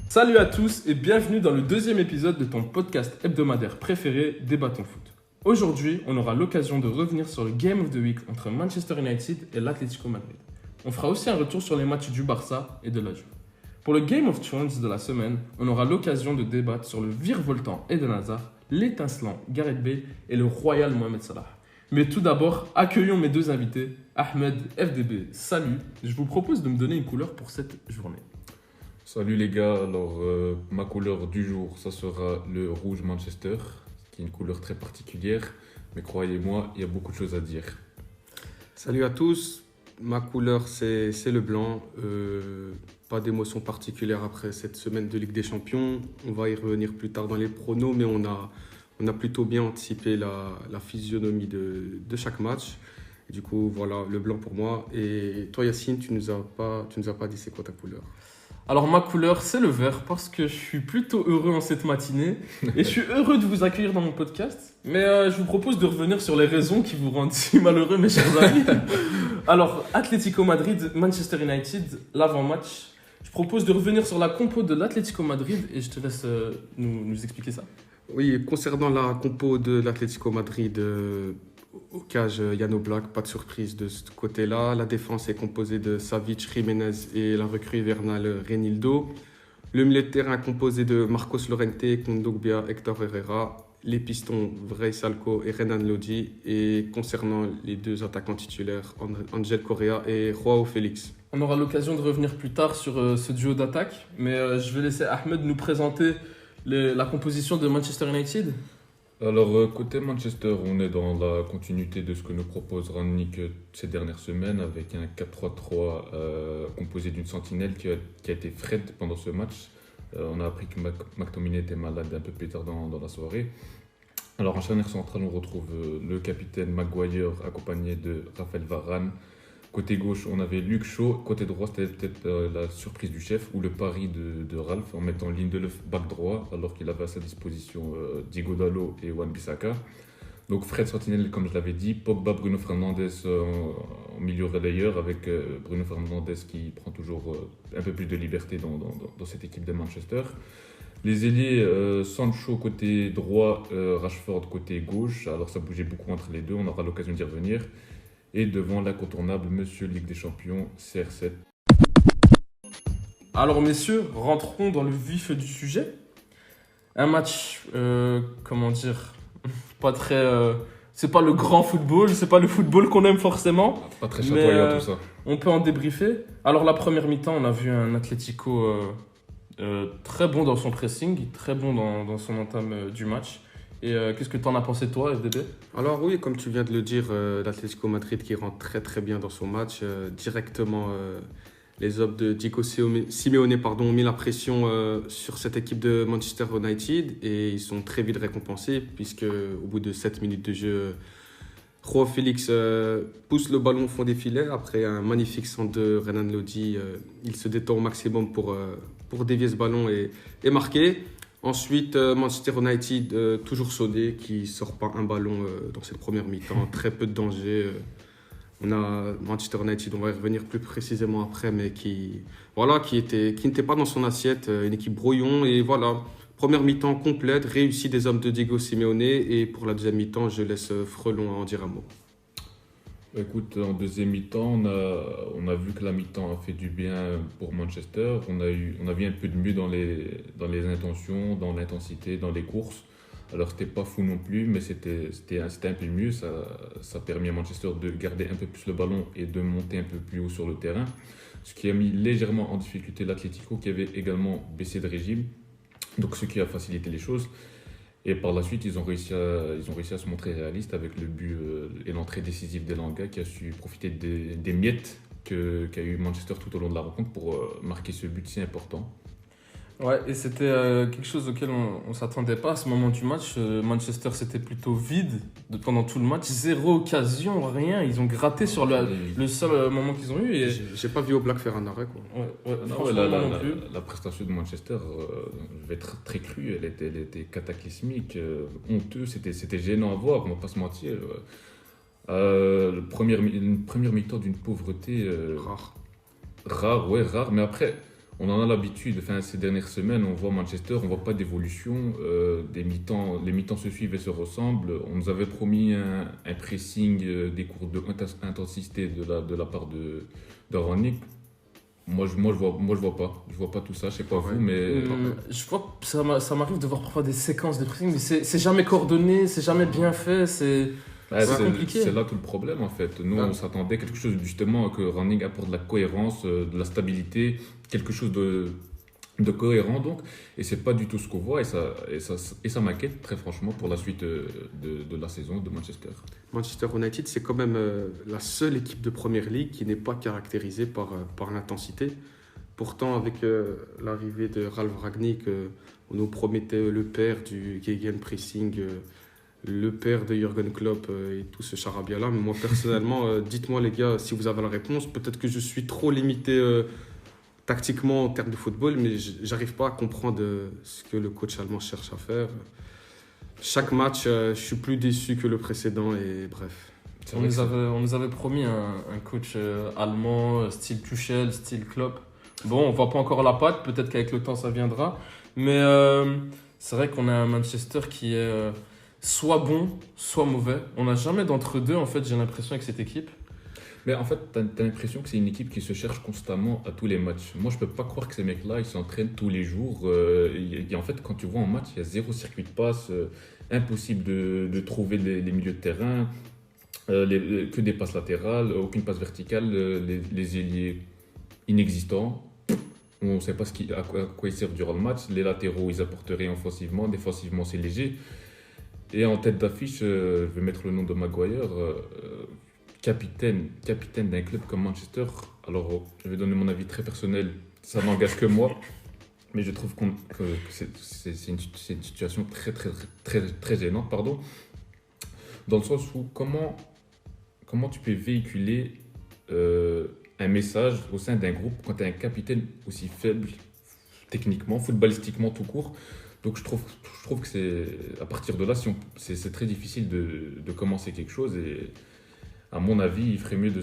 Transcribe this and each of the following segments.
Salut à tous et bienvenue dans le deuxième épisode de ton podcast hebdomadaire préféré, Débattons Foot. Aujourd'hui, on aura l'occasion de revenir sur le Game of the Week entre Manchester United et l'Atlético Madrid. On fera aussi un retour sur les matchs du Barça et de la Juve. Pour le Game of Thrones de la semaine, on aura l'occasion de débattre sur le virevoltant Eden Hazard, l'étincelant Gareth Bale et le royal Mohamed Salah. Mais tout d'abord, accueillons mes deux invités. Ahmed, FDB, salut. Je vous propose de me donner une couleur pour cette journée. Salut les gars, alors ma couleur du jour, ça sera le rouge Manchester, qui est une couleur très particulière, mais croyez-moi, il y a beaucoup de choses à dire. Salut à tous, ma couleur c'est le blanc, pas d'émotion particulière après cette semaine de Ligue des Champions, on va y revenir plus tard dans les pronos, mais on a plutôt bien anticipé la physionomie de chaque match. Et du coup voilà, le blanc pour moi. Et toi Yacine, tu nous as pas dit c'est quoi ta couleur? Alors ma couleur, c'est le vert parce que je suis plutôt heureux en cette matinée et je suis heureux de vous accueillir dans mon podcast. Mais je vous propose de revenir sur les raisons qui vous rendent si malheureux, mes chers amis. Alors, Atlético Madrid, Manchester United, l'avant-match. Je propose de revenir sur la compo de l'Atlético Madrid et je te laisse nous expliquer ça. Oui, concernant la compo de l'Atlético Madrid, au cage Jan Oblak, pas de surprise de ce côté-là. La défense est composée de Savic, Jiménez et la recrue hivernale Reinildo. Le milieu de terrain est composé de Marcos Llorente, Kondogbia, Héctor Herrera. Les pistons Vrij Salko et Renan Lodi. Et concernant les deux attaquants titulaires, Angel Correa et Joao Félix. On aura l'occasion de revenir plus tard sur ce duo d'attaque, mais je vais laisser Ahmed nous présenter la composition de Manchester United. Alors côté Manchester, on est dans la continuité de ce que nous propose Rangnick ces dernières semaines, avec un 4-3-3 composé d'une sentinelle qui a été Fred pendant ce match. On a appris que McTominay était malade un peu plus tard dans la soirée. Alors en charnière centrale, on retrouve le capitaine Maguire accompagné de Raphaël Varane. Côté gauche, on avait Luke Shaw. Côté droit, c'était peut-être la surprise du chef ou le pari de Ralph en mettant Lindelof back droit alors qu'il avait à sa disposition Diogo Dalot et Wan-Bissaka. Donc Fred Sentinelle, comme je l'avais dit, Pogba, Bruno Fernandes en milieu relayeur avec Bruno Fernandes qui prend toujours un peu plus de liberté dans cette équipe de Manchester. Les ailiers, Sancho côté droit, Rashford côté gauche. Alors ça bougeait beaucoup entre les deux, on aura l'occasion d'y revenir. Et devant l'incontournable Monsieur Ligue des Champions, CR7. Alors messieurs, rentrons dans le vif du sujet. Un match, pas très... c'est pas le grand football, c'est pas le football qu'on aime forcément. Pas très chatoyant tout ça. On peut en débriefer. Alors la première mi-temps, on a vu un Atlético très bon dans son pressing, très bon dans son entame du match. Et qu'est-ce que tu en as pensé toi, FDB? Alors oui, comme tu viens de le dire, l'Atlético Madrid qui rentre très très bien dans son match. Directement, les hommes de Diego Simeone ont mis la pression sur cette équipe de Manchester United et ils sont très vite récompensés puisque au bout de 7 minutes de jeu, Joao Félix pousse le ballon au fond des filets. Après un magnifique centre de Renan Lodi, il se détend au maximum pour dévier ce ballon et marquer. Ensuite, Manchester United, toujours soudé, qui ne sort pas un ballon dans cette première mi-temps. Très peu de danger. On a Manchester United, on va y revenir plus précisément après, mais qui n'était pas dans son assiette. Une équipe brouillon. Et voilà, première mi-temps complète, réussie des hommes de Diego Simeone. Et pour la deuxième mi-temps, je laisse Frelon en dire un mot. Écoute, en deuxième mi-temps, on a vu que la mi-temps a fait du bien pour Manchester. On a vu un peu de mieux dans les intentions, dans l'intensité, dans les courses. Alors, c'était pas fou non plus, mais c'était un peu mieux. Ça a permis à Manchester de garder un peu plus le ballon et de monter un peu plus haut sur le terrain. Ce qui a mis légèrement en difficulté l'Atlético, qui avait également baissé de régime. Donc, ce qui a facilité les choses. Et par la suite, ils ont réussi à se montrer réalistes avec le but et l'entrée décisive d'Elanga qui a su profiter des miettes qu'a eu Manchester tout au long de la rencontre pour marquer ce but si important. Ouais, et c'était quelque chose auquel on ne s'attendait pas à ce moment du match. Manchester, c'était plutôt vide pendant tout le match. Zéro occasion, rien. Ils ont gratté sur le seul moment qu'ils ont eu. Et... J'ai pas vu Oblak faire un arrêt, quoi. La prestation de Manchester, je vais être très crue, elle était cataclysmique, honteux. C'était gênant à voir, on ne va pas se mentir. Une première mi-temps d'une pauvreté Rare. rare, mais après, on en a l'habitude. Enfin, ces dernières semaines, on voit Manchester, on voit pas d'évolution. Les mi-temps se suivent et se ressemblent. On nous avait promis un pressing, des cours de intensité de la part de Rangnick. Moi, je vois pas. Je vois pas tout ça. Je sais pas Ouais. vous, mais Je vois, ça m'arrive de voir parfois des séquences de pressing, mais c'est jamais coordonné, c'est jamais bien fait, c'est compliqué. c'est là tout le problème en fait. Nous, Ouais. on s'attendait à quelque chose justement que Rangnick apporte de la cohérence, de la stabilité, quelque chose de cohérent donc. Et c'est pas du tout ce qu'on voit et ça m'inquiète très franchement pour la suite de la saison de Manchester. Manchester United, c'est quand même la seule équipe de Première Ligue qui n'est pas caractérisée par l'intensité. Pourtant, avec l'arrivée de Ralf Rangnick, on nous promettait le père du Gegenpressing, le père de Jürgen Klopp et tout ce charabia-là. Mais moi, personnellement, dites-moi les gars, si vous avez la réponse, peut-être que je suis trop limité tactiquement en termes de football, mais j'arrive pas à comprendre ce que le coach allemand cherche à faire. Chaque match, je suis plus déçu que le précédent et bref. C'est On vrai nous que on nous avait promis un coach allemand, style Tuchel, style Klopp. Bon, on voit pas encore la patte, peut-être qu'avec le temps ça viendra. Mais c'est vrai qu'on a un Manchester qui est soit bon, soit mauvais. On n'a jamais d'entre-deux, en fait, j'ai l'impression, avec cette équipe. Mais en fait, t'as l'impression que c'est une équipe qui se cherche constamment à tous les matchs. Moi, je peux pas croire que ces mecs-là, ils s'entraînent tous les jours. Et en fait, quand tu vois en match, il y a zéro circuit de passe, impossible de trouver les milieux de terrain, que des passes latérales, aucune passe verticale, les ailiers inexistants. On ne sait pas à quoi ils servent durant le match. Les latéraux, ils apportent rien offensivement. Défensivement, c'est léger. Et en tête d'affiche, je vais mettre le nom de Maguire. Capitaine d'un club comme Manchester. Alors, je vais donner mon avis très personnel, ça n'engage que moi, mais je trouve que c'est une situation très gênante, pardon, dans le sens où comment tu peux véhiculer un message au sein d'un groupe quand tu es un capitaine aussi faible, techniquement, footballistiquement tout court. Donc je trouve que c'est à partir de là, c'est très difficile de commencer quelque chose et à mon avis, il ferait mieux de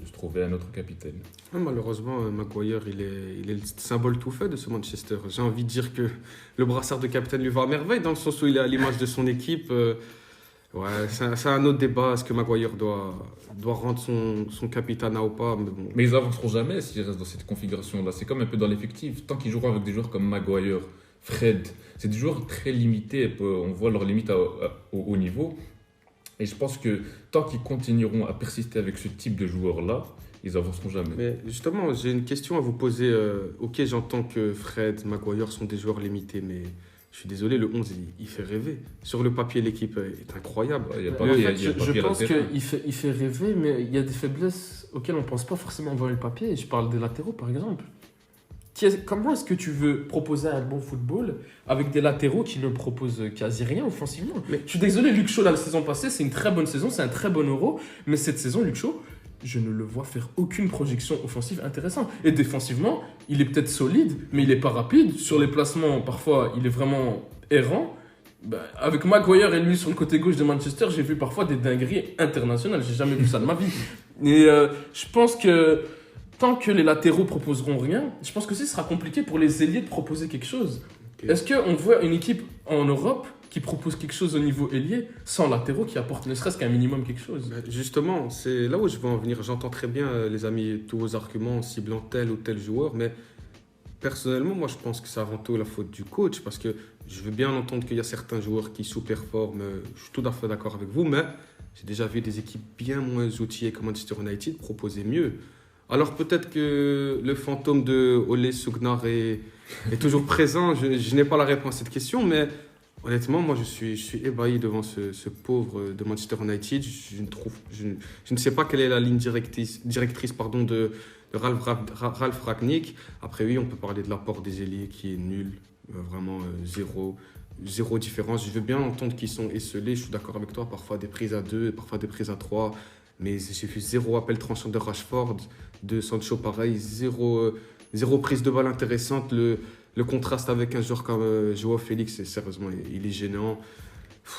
se trouver un autre capitaine. Malheureusement, Maguire, il est le symbole tout fait de ce Manchester. J'ai envie de dire que le brassard de capitaine lui va à merveille, dans le sens où il est à l'image de son équipe. Ouais, c'est un autre débat. Est-ce que Maguire doit rendre son capitanat ou pas? Mais bon. Mais ils avanceront jamais s'ils restent dans cette configuration-là. C'est comme un peu dans l'effectif. Tant qu'ils joueront avec des joueurs comme Maguire, Fred, c'est des joueurs très limités. On voit leurs limites au haut niveau. Et je pense que tant qu'ils continueront à persister avec ce type de joueurs-là, ils avanceront jamais. Mais justement, j'ai une question à vous poser. Ok, j'entends que Fred, Maguire sont des joueurs limités, mais je suis désolé, le 11, il fait rêver. Sur le papier, l'équipe est incroyable. Il y a pas En il y a- fait, il y a pas je pire pense latéral. qu'il fait rêver, mais il y a des faiblesses auxquelles on ne pense pas forcément voir le papier. Je parle des latéraux, par exemple. Comment est-ce que tu veux proposer un bon football avec des latéraux qui ne proposent quasi rien offensivement? Mais- Je suis désolé, Luc Shaw, la saison passée, c'est une très bonne saison, c'est un très bon Euro, mais cette saison, Luc Shaw, je ne le vois faire aucune projection offensive intéressante. Et défensivement, il est peut-être solide, mais il n'est pas rapide. Sur les placements, parfois, il est vraiment errant. Avec Maguire et lui sur le côté gauche de Manchester, j'ai vu parfois des dingueries internationales. J'ai jamais vu ça de ma vie. Et je pense que tant que les latéraux proposeront rien, je pense que ce sera compliqué pour les ailiers de proposer quelque chose. Ok. Est-ce qu'on voit une équipe en Europe qui propose quelque chose au niveau ailier sans latéraux qui apporte ne serait-ce qu'un minimum quelque chose? Justement, c'est là où je veux en venir. J'entends très bien, les amis, tous vos arguments en ciblant tel ou tel joueur, mais personnellement, moi, je pense que c'est avant tout la faute du coach, parce que je veux bien entendre qu'il y a certains joueurs qui sous-performent, je suis tout à fait d'accord avec vous, mais j'ai déjà vu des équipes bien moins outillées que Manchester United proposer mieux. Alors peut-être que le fantôme de Ole Sugnar est toujours présent, je n'ai pas la réponse à cette question, mais honnêtement, moi je suis ébahi devant ce pauvre de Manchester United. Je ne sais pas quelle est la ligne directrice de Ralf Rangnick. Après oui, on peut parler de l'apport des ailiers qui est nul, vraiment zéro différence. Je veux bien entendre qu'ils sont esselés, je suis d'accord avec toi, parfois des prises à 2, parfois des prises à 3. Mais j'ai vu zéro appel tranchant de Rashford, de Sancho pareil, zéro prise de balle intéressante. Le contraste avec un joueur comme Joao Félix, sérieusement, il est gênant.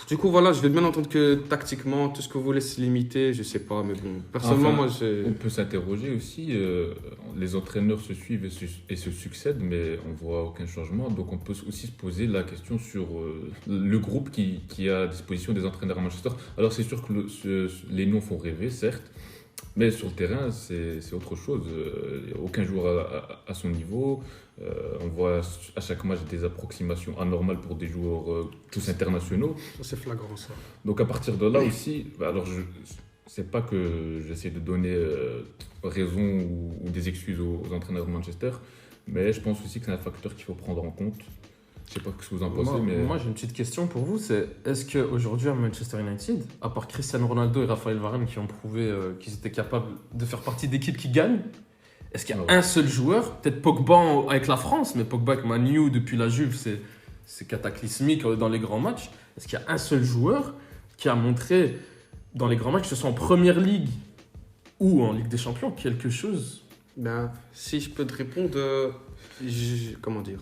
Du coup, voilà, je vais bien entendre que tactiquement, tout ce que vous voulez se limiter, je sais pas, mais bon, personnellement, Enfin, moi, j'ai. On peut s'interroger aussi, les entraîneurs se suivent et se succèdent, mais on voit aucun changement. Donc on peut aussi se poser la question sur le groupe qui a à disposition des entraîneurs à Manchester. Alors c'est sûr que les noms font rêver, certes, mais sur le terrain, c'est autre chose. Aucun joueur à son niveau. On voit à chaque match des approximations anormales pour des joueurs tous internationaux. C'est flagrant, ça. Donc à partir de là aussi, alors c'est pas que j'essaie de donner raison ou des excuses aux entraîneurs de Manchester, mais je pense aussi que c'est un facteur qu'il faut prendre en compte. Je sais pas ce que vous en pensez, mais Moi, j'ai une petite question pour vous. C'est est-ce qu'aujourd'hui à Manchester United, à part Cristiano Ronaldo et Raphaël Varane qui ont prouvé qu'ils étaient capables de faire partie d'équipes qui gagnent, est-ce qu'il y a un seul joueur, peut-être Pogba avec la France, mais Pogba avec Man U depuis la Juve, c'est cataclysmique dans les grands matchs. Est-ce qu'il y a un seul joueur qui a montré dans les grands matchs, que ce soit en Première Ligue ou en Ligue des Champions, quelque chose? Ben, si je peux te répondre, comment dire,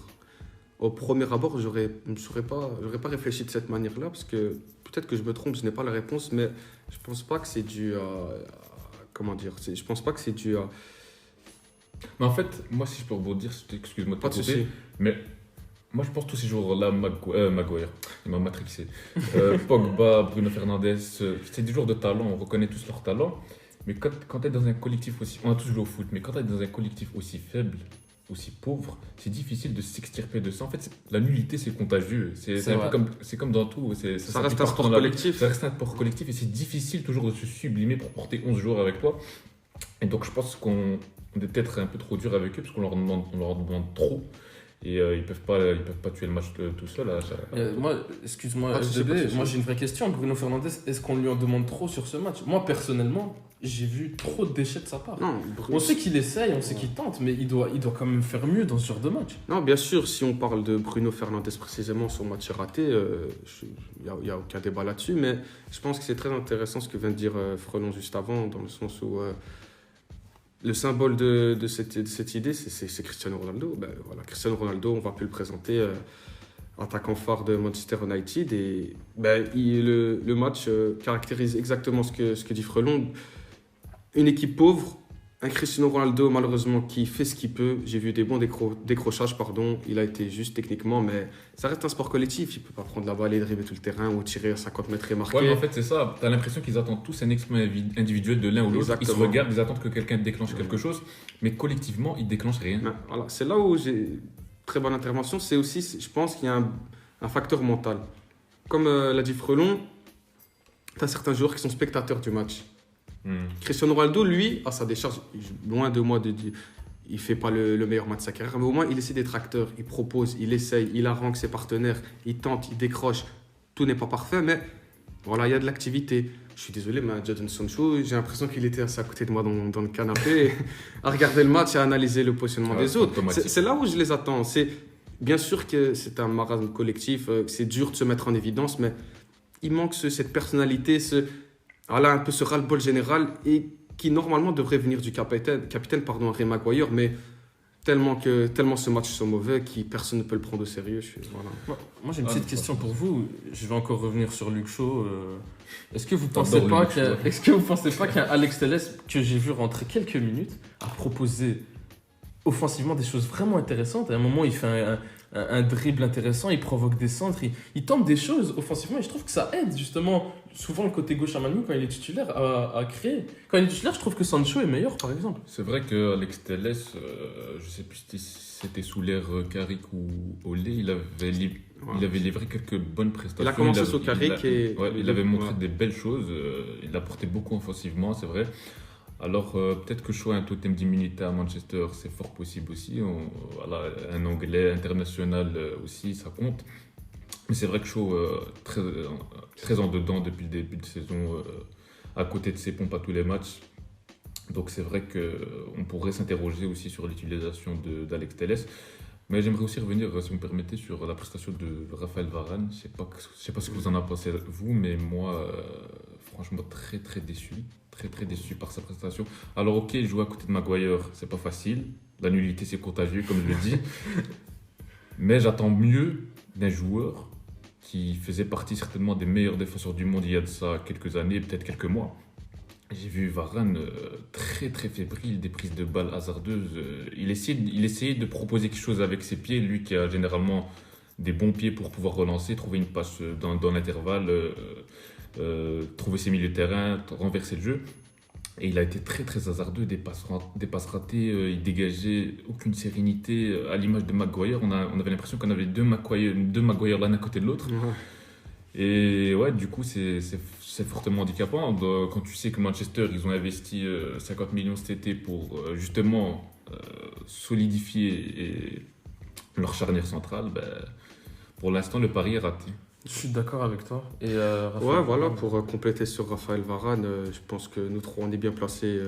au premier abord, j'aurais pas réfléchi de cette manière-là, parce que peut-être que je me trompe, je n'ai pas la réponse, mais je pense pas que c'est dû à, comment dire, je pense pas que c'est dû à. en fait, moi si je peux rebondir, excuse-moi de Pas de couper, souci. mais moi je pense que tous ces joueurs-là, Maguire, il m'a matrixé, Pogba, Bruno Fernandes, c'est des joueurs de talent, on reconnaît tous leur talent, mais quand tu es dans un collectif aussi, on a tous joué au foot, mais quand tu es dans un collectif aussi faible, aussi pauvre, c'est difficile de s'extirper de ça. En fait, la nullité, c'est contagieux. C'est un vrai. peu c'est comme dans tout. Ça s'applique reste un partout sport dans la vie. collectif. Ça reste un sport collectif et c'est difficile toujours de se sublimer pour porter 11 joueurs avec toi. Et donc, je pense qu'on est peut-être un peu trop dur avec eux parce qu'on leur demande trop. Et ils peuvent pas tuer le match tout seul. Moi, excuse-moi, Pas de souci, FDB, pas de souci. moi j'ai une vraie question. Bruno Fernandes, est-ce qu'on lui en demande trop sur ce match? Moi, personnellement, j'ai vu trop de déchets de sa part. Non, On sait qu'il essaye, on sait qu'il tente, mais il doit quand même faire mieux dans ce genre de match. Non, bien sûr, si on parle de Bruno Fernandes précisément, son match est raté, il n'y a aucun débat là-dessus, mais je pense que c'est très intéressant ce que vient de dire Frelon juste avant, dans le sens où le symbole de cette idée, c'est Cristiano Ronaldo. Ben, voilà, Cristiano Ronaldo, on va plus le présenter, attaquant phare de Manchester United, et ben, le match caractérise exactement ce que dit Frelon. Une équipe pauvre, un Cristiano Ronaldo malheureusement qui fait ce qu'il peut. J'ai vu des bons décrochages, il a été juste techniquement, mais ça reste un sport collectif. Il ne peut pas prendre la balle et dribbler tout le terrain ou tirer à 50 mètres et marquer. Ouais, mais en fait, c'est ça. Tu as l'impression qu'ils attendent tous un exploit individuel de l'un ou l'autre. Ils se Exactement. regardent, ils attendent que quelqu'un déclenche quelque chose, mais collectivement, ils déclenchent rien. Ouais, voilà. C'est là où j'ai très bonne intervention. C'est aussi, je pense qu'il y a un facteur mental. Comme l'a dit Frelon, tu as certains joueurs qui sont spectateurs du match. Cristiano Ronaldo, lui, à sa décharge, loin de moi de dire, il fait pas le meilleur match de sa carrière, mais au moins il essaie d'être acteur, il propose, il essaye, il harangue ses partenaires, il tente, il décroche. Tout n'est pas parfait, mais voilà, il y a de l'activité. Je suis désolé, mais Jadon Sancho, j'ai l'impression qu'il était assis à côté de moi dans le canapé, à regarder le match et à analyser le positionnement des autres. C'est là où je les attends. C'est bien sûr que c'est un marasme collectif, que c'est dur de se mettre en évidence, mais il manque cette personnalité, voilà, un peu ce ras-le-bol général et qui normalement devrait venir du capitaine Harry Maguire, mais tellement ce match sont mauvais que personne ne peut le prendre au sérieux. Voilà. Moi j'ai une petite question pour vous. Je vais encore revenir sur Luke Shaw. Est-ce que vous T'adores pensez pas qu'un Alex Telles que j'ai vu rentrer quelques minutes a proposé offensivement des choses vraiment intéressantes? À un moment, il fait un dribble intéressant, il provoque des centres, il tente des choses offensivement et je trouve que ça aide justement souvent le côté gauche à Manu quand il est titulaire à créer. Quand il est titulaire, je trouve que Sancho est meilleur par exemple. C'est vrai qu'Alex Telles, je sais plus si c'était sous l'ère Carrick ou Olé, il avait livré quelques bonnes prestations. Il a commencé sous Carrick il avait montré des belles choses, il apportait beaucoup offensivement, c'est vrai. Alors peut-être que Shaw a un totem d'immunité à Manchester, c'est fort possible aussi. Voilà, un Anglais international aussi, ça compte. Mais c'est vrai que Shaw très en dedans depuis le début de saison, à côté de ses pompes à tous les matchs. Donc c'est vrai qu'on pourrait s'interroger aussi sur l'utilisation d'Alex Telles. Mais j'aimerais aussi revenir, si vous me permettez, sur la prestation de Raphaël Varane. Je sais pas ce que vous en avez pensé, vous, mais moi, franchement, très très déçu. Très déçu par sa prestation. Alors ok, jouer à côté de Maguire, c'est pas facile. La nullité, c'est contagieux, comme je le dis. Mais j'attends mieux d'un joueur qui faisait partie certainement des meilleurs défenseurs du monde il y a de ça quelques années, peut-être quelques mois. J'ai vu Varane très très fébrile, des prises de balles hasardeuses. Il essayait de proposer quelque chose avec ses pieds, lui qui a généralement des bons pieds pour pouvoir relancer, trouver une passe dans l'intervalle, trouver ses milieux de terrain, renverser le jeu. Et il a été très très hasardeux, des passes ratées, il dégageait aucune sérénité, à l'image de Maguire. On avait l'impression qu'on avait deux Maguire l'un à côté de l'autre. Ouais. Et ouais, du coup, c'est fortement handicapant. Quand tu sais que Manchester, ils ont investi 50 millions cet été pour justement solidifier leur charnière centrale, pour l'instant, le pari est raté. Je suis d'accord avec toi. Et Raphaël Ouais, voilà, Varane, pour compléter sur Raphaël Varane, je pense que nous trois, on est bien placés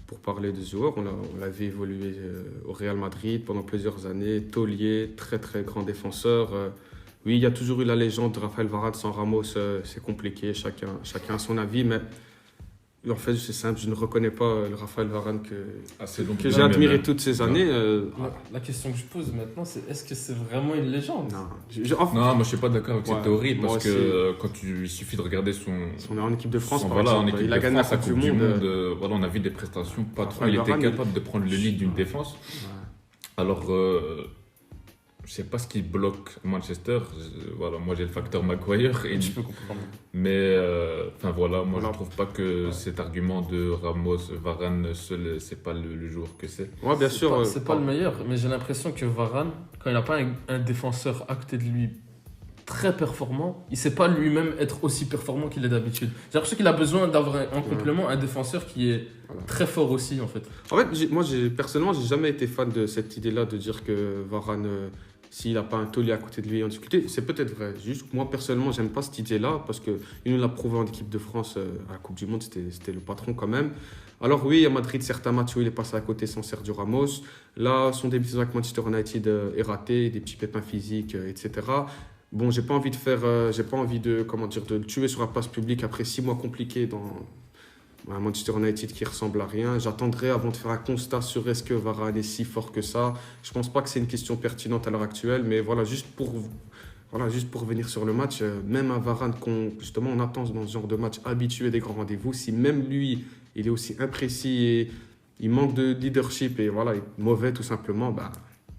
pour parler de ce joueur. On l'a vu évoluer au Real Madrid pendant plusieurs années. Taulier, très très grand défenseur. Oui, il y a toujours eu la légende de Raphaël Varane sans Ramos. C'est compliqué, chacun a son avis. Mais en fait, c'est simple, je ne reconnais pas le Raphaël Varane que j'ai admiré toutes ces années. La question que je pose maintenant, c'est est-ce que c'est vraiment une légende? Non, Non, moi je suis pas d'accord avec Ouais, cette théorie moi parce que il suffit de regarder on est en équipe de France, par voilà, en exemple. équipe Il a de gagné la France, Coupe du Monde. voilà, on a vu des prestations pas trop. Raphaël Il était Varane, capable de prendre le lead d'une Ouais. défense. Ouais. Alors, je sais pas ce qui bloque Manchester. Voilà, moi j'ai le facteur Maguire. Je peux comprendre. Mais enfin voilà, moi Voilà. je trouve pas que cet argument de Ramos, Varane seul, c'est pas le joueur que c'est. Ouais, bien sûr. C'est pas le meilleur, mais j'ai l'impression que Varane, quand il n'a pas un défenseur à côté de lui très performant, il sait pas lui-même être aussi performant qu'il est d'habitude. J'ai l'impression qu'il a besoin d'avoir en complément un défenseur qui est Voilà. très fort aussi en fait. En fait, personnellement, j'ai jamais été fan de cette idée-là de dire que Varane, s'il n'a pas un taulier à côté de lui en difficulté, c'est peut-être vrai. Juste que moi, personnellement, j'aime pas cette idée-là parce qu'il nous l'a prouvé en équipe de France à la Coupe du Monde, c'était le patron quand même. Alors oui, à Madrid, certains matchs où il est passé à côté sans Sergio Ramos. Là, son début de saison avec Manchester United est raté, des petits pépins physiques, etc. Bon, j'ai pas envie de le tuer sur la place publique après 6 mois compliqués dans un Manchester United qui ressemble à rien. J'attendrai avant de faire un constat sur est-ce que Varane est si fort que ça. Je pense pas que c'est une question pertinente à l'heure actuelle, mais voilà, juste pour revenir sur le match, même un Varane justement on attend dans ce genre de match habitué des grands rendez-vous, si même lui il est aussi imprécis et il manque de leadership et voilà, il est mauvais tout simplement,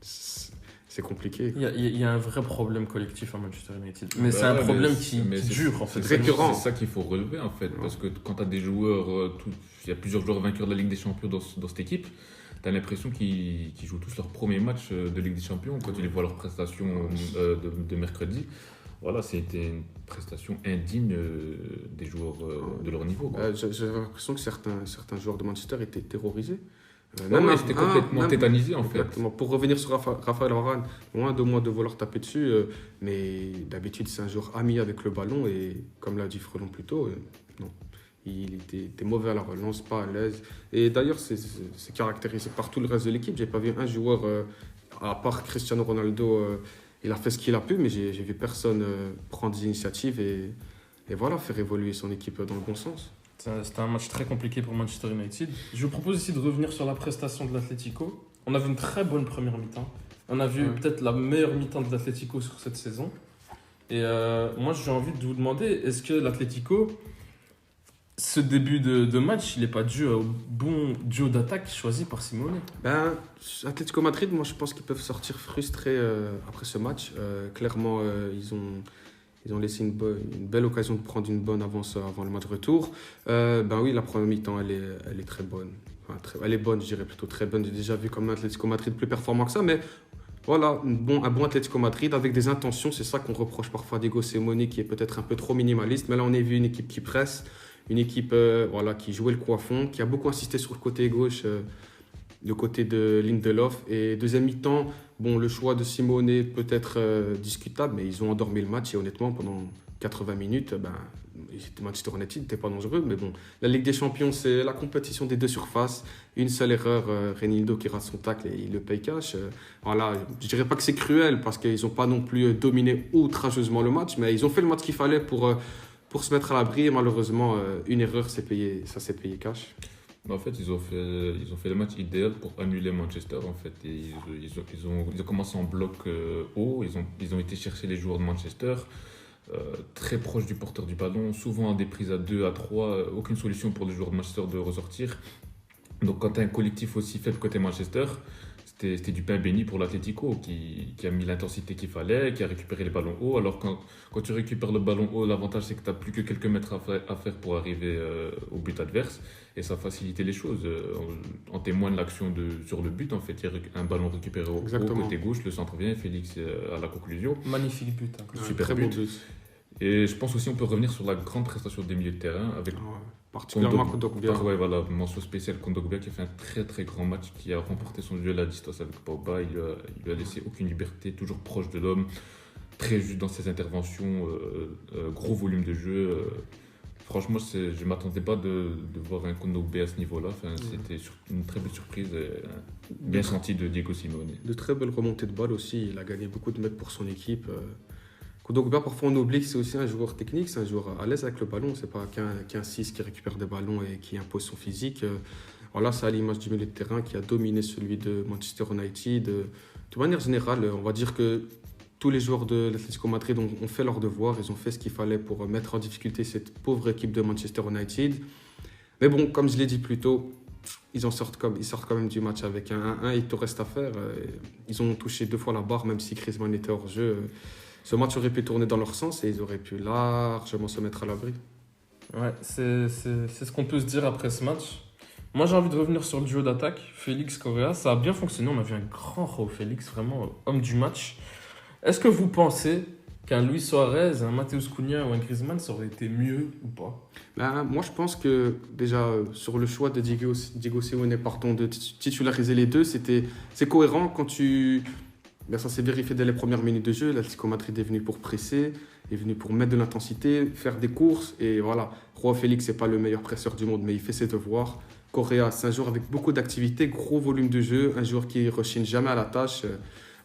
c'est compliqué. Il y a un vrai problème collectif à Manchester United. Mais c'est un problème qui dure en fait. c'est récurrent. C'est ça qu'il faut relever en fait, parce que quand tu as des joueurs, il y a plusieurs joueurs vainqueurs de la Ligue des Champions dans cette équipe, tu as l'impression qu'ils jouent tous leur premier match de Ligue des Champions quand tu les vois leurs prestations de mercredi. Voilà, c'était une prestation indigne des joueurs de leur niveau. J'ai l'impression que certains joueurs de Manchester étaient terrorisés. C'était complètement tétanisé en fait. Exactement. Pour revenir sur Raphaël Varane, loin de moi de vouloir taper dessus, mais d'habitude c'est un joueur ami avec le ballon et comme l'a dit Frelon plus tôt, non. Il était mauvais à la relance, pas à l'aise. Et d'ailleurs, c'est caractérisé par tout le reste de l'équipe. J'ai pas vu un joueur, à part Cristiano Ronaldo, il a fait ce qu'il a pu, mais j'ai vu personne prendre des initiatives et voilà, faire évoluer son équipe dans le bon sens. C'était un match très compliqué pour Manchester United. Je vous propose ici de revenir sur la prestation de l'Atlético. On a vu une très bonne première mi-temps. On a vu peut-être la meilleure mi-temps de l'Atlético sur cette saison. Et moi, j'ai envie de vous demander, est-ce que l'Atlético, ce début de match, il n'est pas dû au bon duo d'attaque choisi par Simeone? Atlético Madrid, moi je pense qu'ils peuvent sortir frustrés après ce match. Clairement, ils ont laissé une belle occasion de prendre une bonne avance avant le match retour. Oui, la première mi-temps, elle est très bonne. Enfin, elle est bonne, je dirais plutôt très bonne. J'ai déjà vu comme un Atlético Madrid plus performant que ça, mais voilà, un bon Atlético Madrid avec des intentions. C'est ça qu'on reproche parfois à Diego Simeone, qui est peut-être un peu trop minimaliste. Mais là, on a vu une équipe qui presse, une équipe qui jouait le coup à fond, qui a beaucoup insisté sur le côté gauche, le côté de Lindelof. Et deuxième mi-temps, le choix de Simeone peut être discutable, mais ils ont endormi le match et honnêtement, pendant 80 minutes, Manchester United n'était pas dangereux. Mais bon, la Ligue des Champions, c'est la compétition des deux surfaces. Une seule erreur, Reinildo qui rate son tacle et il le paye cash. Je dirais pas que c'est cruel parce qu'ils n'ont pas non plus dominé outrageusement le match, mais ils ont fait le match qu'il fallait pour se mettre à l'abri. Et malheureusement, une erreur, ça s'est payé cash. En fait, ils ont fait le match idéal pour annuler Manchester, en fait. Et ils ont commencé en bloc haut, ils ont été chercher les joueurs de Manchester, très proches du porteur du ballon, souvent à des prises à 2, à 3, aucune solution pour les joueurs de Manchester de ressortir. Donc quand tu as un collectif aussi faible côté Manchester, c'était du pain béni pour l'Atlético qui a mis l'intensité qu'il fallait, qui a récupéré les ballons hauts. Alors quand tu récupères le ballon haut, l'avantage c'est que tu n'as plus que quelques mètres à faire pour arriver au but adverse et ça facilitait les choses. En témoigne l'action sur le but en fait. Il y a un ballon récupéré au côté gauche, le centre vient, Félix à la conclusion. Magnifique but. Super but. Et je pense aussi on peut revenir sur la grande prestation des milieux de terrain avec particulièrement Kondogbia. Ouais, voilà, mention spéciale Kondogbia qui a fait un très très grand match, qui a remporté son duel à distance avec Pogba. Il lui a laissé aucune liberté, toujours proche de l'homme, très juste dans ses interventions, gros volume de jeu. Franchement, je ne m'attendais pas de voir un Kondogbia à ce niveau-là. C'était une très belle surprise, bien sentie de Diego Simeone. De très belles remontées de balles aussi. Il a gagné beaucoup de mètres pour son équipe. Kondogbia, parfois on oublie que c'est aussi un joueur technique, c'est un joueur à l'aise avec le ballon. C'est pas qu'un 6 qui récupère des ballons et qui impose son physique. Voilà, c'est à l'image du milieu de terrain qui a dominé celui de Manchester United. De manière générale, on va dire que tous les joueurs de l'Atlético Madrid ont fait leur devoir, ils ont fait ce qu'il fallait pour mettre en difficulté cette pauvre équipe de Manchester United. Mais bon, comme je l'ai dit plus tôt, ils sortent quand même du match avec un 1-1, il te reste à faire. Ils ont touché 2 fois la barre, même si Griezmann était hors jeu. Ce match aurait pu tourner dans leur sens et ils auraient pu largement se mettre à l'abri. Ouais, c'est ce qu'on peut se dire après ce match. Moi, j'ai envie de revenir sur le duo d'attaque, Félix-Correa. Ça a bien fonctionné, on a vu un grand João Félix, vraiment homme du match. Est-ce que vous pensez qu'un Luis Suarez, un Matheus Cunha ou un Griezmann, ça aurait été mieux ou pas? Moi, je pense que déjà, sur le choix de Diego Simeone de titulariser les deux, c'est cohérent quand tu... ça s'est vérifié dès les premières minutes de jeu. L'Atlético Madrid est venu pour presser, est venu pour mettre de l'intensité, faire des courses. Et voilà, João Félix, ce n'est pas le meilleur presseur du monde, mais il fait ses devoirs. Correa, c'est un joueur avec beaucoup d'activité, gros volume de jeu, un joueur qui ne rechigne jamais à la tâche.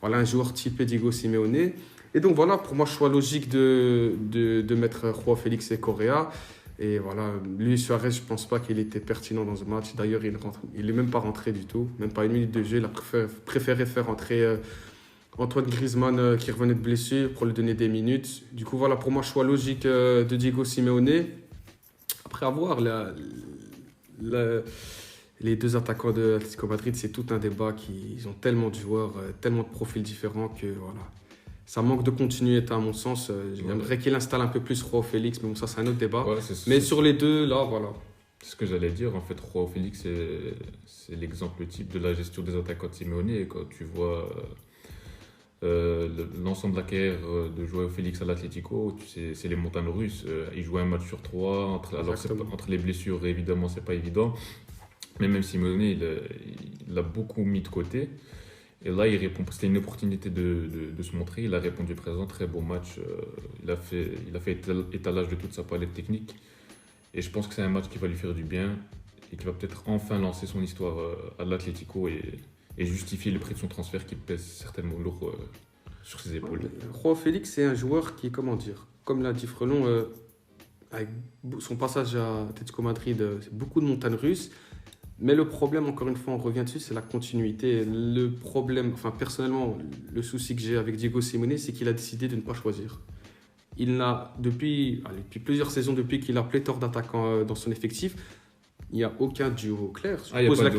Voilà, un joueur typé Diego Simeone. Et donc voilà, pour moi, choix logique de mettre João Félix et Correa. Et voilà, Luis Suarez, je ne pense pas qu'il était pertinent dans ce match. D'ailleurs, il n'est même pas rentré du tout, même pas une minute de jeu. Il a préféré faire entrer Antoine Griezmann qui revenait de blessure pour lui donner des minutes. Du coup, voilà, pour moi, choix logique de Diego Simeone. Après avoir les deux attaquants de l'Atlético Madrid, c'est tout un débat. Ils ont tellement de joueurs, tellement de profils différents que voilà. Ça manque de continuité à mon sens. J'aimerais qu'il installe un peu plus João Félix, mais bon, ça c'est un autre débat. Ouais, mais sur les deux, là, voilà. C'est ce que j'allais dire. En fait, João Félix, c'est l'exemple type de la gestion des attaquants de Simeone. Et quand tu vois l'ensemble de la carrière de João Félix à l'Atlético, c'est les montagnes russes. Il joue un match sur 3. Entre les blessures, évidemment, c'est pas évident. Mais même Simeone, il a beaucoup mis de côté. Et là, il répond. C'était une opportunité de se montrer. Il a répondu présent. Très beau match. Il a fait étalage de toute sa palette technique. Et je pense que c'est un match qui va lui faire du bien et qui va peut-être enfin lancer son histoire à l'Atlético et justifier le prix de son transfert qui pèse certainement lourd sur ses épaules. João Félix, c'est un joueur qui, comment dire, comme l'a dit Frelon, avec son passage à Atlético Madrid, c'est beaucoup de montagnes russes. Mais le problème, encore une fois, on revient dessus, c'est la continuité. Le problème, personnellement, le souci que j'ai avec Diego Simeone, c'est qu'il a décidé de ne pas choisir. Il n'a, depuis plusieurs saisons, depuis qu'il a pléthore d'attaquants dans son effectif, il n'y a aucun duo clair. Il n'y a pas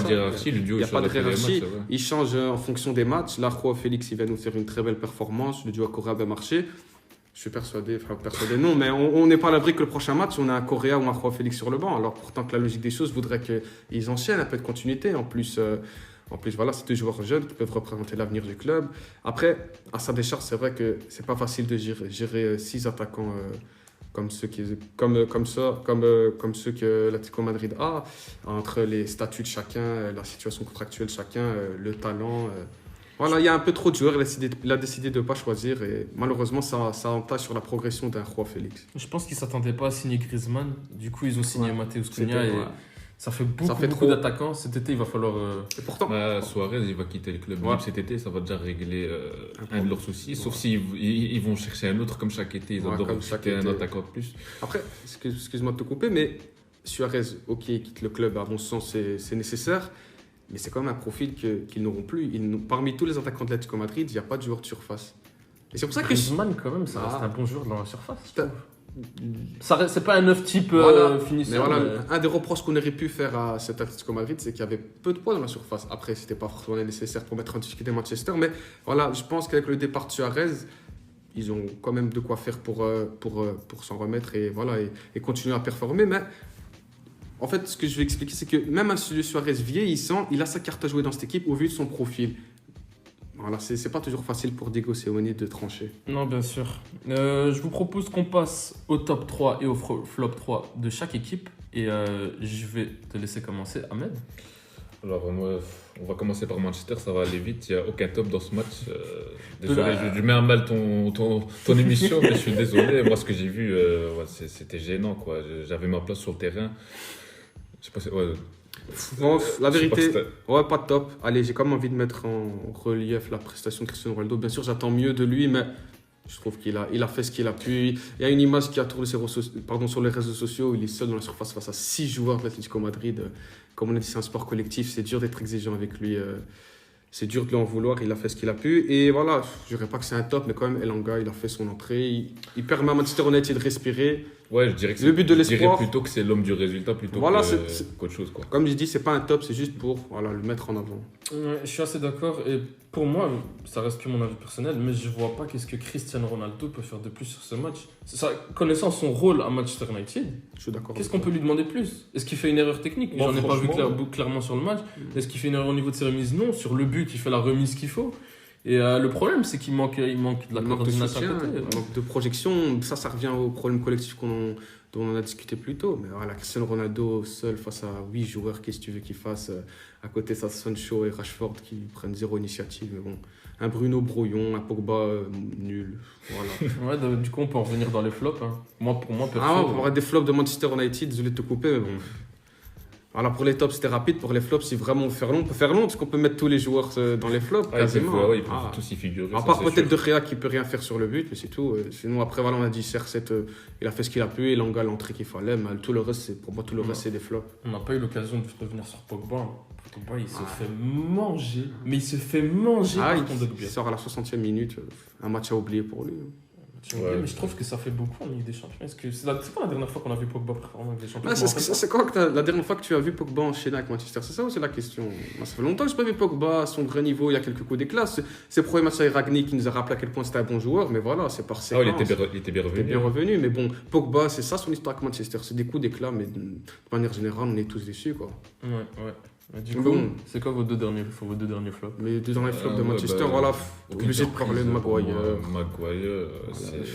de hiérarchie, le duo il n'y a pas de hiérarchie. Il change en fonction des matchs. Là, João Félix, il va nous faire une très belle performance. Le duo a Correa va marcher. Je suis persuadé non, mais on n'est pas à l'abri que le prochain match, on a un Correa ou un João Félix sur le banc. Alors pourtant que la logique des choses voudrait qu'ils enchaînent un peu de continuité. En plus, voilà, c'est deux joueurs jeunes qui peuvent représenter l'avenir du club. Après, à sa décharge, c'est vrai que c'est pas facile de gérer 6 attaquants comme ceux que l'Atlético Madrid a, entre les statuts de chacun, la situation contractuelle de chacun, le talent. Voilà, il y a un peu trop de joueurs, il a décidé de ne pas choisir et malheureusement ça entache sur la progression d'un João Félix. Je pense qu'ils ne s'attendaient pas à signer Griezmann, du coup ils ont signé Matheus Cunha et ça fait beaucoup d'attaquants. Cet été il va falloir... Et pourtant, Suarez il va quitter le club cet été, ça va déjà régler un de leurs soucis, sauf s'ils vont chercher un autre comme chaque été, ils adorent chercher un attaquant de plus. Après, excuse-moi de te couper, mais Suarez, ok, quitte le club, à mon sens, c'est nécessaire. Mais c'est quand même un profil qu'ils n'auront plus. Parmi tous les attaquants de l'Atlético Madrid, il n'y a pas de joueur de surface. Et c'est pour ça que... Griezmann, quand même, ça reste Ah. un bon joueur dans la surface. T'as- C'est pas un 9 type Voilà. Mais finisseur. voilà, mais- un des reproches qu'on aurait pu faire à cet Atlético Madrid, c'est qu'il y avait peu de poids dans la surface. Après, c'était pas forcément nécessaire pour mettre en difficulté Manchester, mais voilà, je pense qu'avec le départ de Suarez, ils ont quand même de quoi faire pour s'en remettre et, voilà, et continuer à performer. Mais en fait, ce que je vais expliquer, c'est que même un Suarez vieillissant, il a sa carte à jouer dans cette équipe au vu de son profil. Voilà, c'est pas toujours facile pour Diego Simeone de trancher. Non, bien sûr. Je vous propose qu'on passe au top 3 et au flop 3 de chaque équipe. Et je vais te laisser commencer, Ahmed. Alors, moi, on va commencer par Manchester, ça va aller vite. Il n'y a aucun top dans ce match. Désolé, la- je mets à mal ton émission, mais je suis désolé. Moi, ce que j'ai vu, ouais, c'était gênant, quoi. J'avais ma place sur le terrain. Je sais pas si. Ouais, Bon, la je sais pas vérité, si t'as- ouais, pas top. Allez, j'ai quand même envie de mettre en relief la prestation de Cristiano Ronaldo. Bien sûr, j'attends mieux de lui, mais je trouve qu'il a fait ce qu'il a pu. Il y a une image qui a tourné sur les réseaux sociaux où il est seul dans la surface face à 6 joueurs de l'Atlético Madrid. Comme on a dit, c'est un sport collectif, c'est dur d'être exigeant avec lui. C'est dur de lui en vouloir, il a fait ce qu'il a pu. Et voilà, je dirais pas que c'est un top, mais quand même, Elanga, il a fait son entrée. Il permet à Manchester United de respirer. Ouais, je dirais que Le but de je dirais l'espoir. plutôt que c'est l'homme du résultat plutôt Voilà, qu'autre chose, quoi. Comme je dis, c'est pas un top, c'est juste pour voilà, le mettre en avant. Ouais, je suis assez d'accord. Et pour moi, ça reste que mon avis personnel, mais je vois pas qu'est-ce que Cristiano Ronaldo peut faire de plus sur ce match. Connaissant son rôle à Manchester United, Je suis d'accord. qu'est-ce qu'on peut lui demander plus? Est-ce qu'il fait une erreur technique? Moi, J'en ai pas vu franchement, clairement sur le match. Est-ce qu'il fait une erreur au niveau de ses remises? Non. Sur le but, il fait la remise qu'il faut. Et le problème, c'est qu'il manque de la Il manque de coordination à soutien, côté. il manque de projection. Ça revient au problème collectif dont on a discuté plus tôt. Mais voilà, Cristiano Ronaldo seul face à 8 joueurs, qu'est-ce que tu veux qu'il fasse? À côté, ça Sancho et Rashford qui prennent zéro initiative. Mais bon, un Bruno brouillon, un Pogba nul. Voilà. Ouais, du coup, on peut en revenir dans les flops. Hein. Pour moi, perso. On va avoir des flops de Manchester United, désolé de te couper, mais bon. Voilà, pour les tops, c'était rapide. Pour les flops, si vraiment on peut faire long, parce qu'on peut mettre tous les joueurs dans les flops, Ah, quasiment. ils peuvent tous y figurer. À ça, part c'est peut-être sûr. De Gea qui peut rien faire sur le but, mais c'est tout. Sinon, après, voilà, on a dit CR7, il a fait ce qu'il a pu, et Langa l'entrée qu'il fallait, mais tout le reste, pour moi, tout le reste, c'est des flops. On n'a pas eu l'occasion de revenir sur Pogba. Hein. Pogba, il se fait manger. Mais il se fait manger par Il sort à la 60e minute, un match à oublier pour lui. Ouais. Mais je trouve que ça fait beaucoup en Ligue des Champions. C'est pas la dernière fois qu'on a vu Pogba performer en Ligue des Champions? Ah, c'est quoi la dernière fois que tu as vu Pogba enchaîner avec Manchester? C'est ça ou c'est la question? Moi, ça fait longtemps que je n'ai pas vu Pogba à son vrai niveau, il y a quelques coups d'éclat. C'est le premier match avec Ragnick qui nous a rappelé à quel point c'était un bon joueur, mais voilà, c'est par Ah, séquence. il était bien Il est revenu. bien revenu, mais bon, Pogba, c'est ça son histoire avec Manchester, c'est des coups d'éclat, mais de manière générale, on est tous déçus, quoi. Ouais. Mais du Bon. coup, c'est quoi vos deux derniers flops? Mais dans les flops de Ouais, Manchester, bah, voilà, Aucune obligé de surprise parler de pour Maguire. moi. Maguire,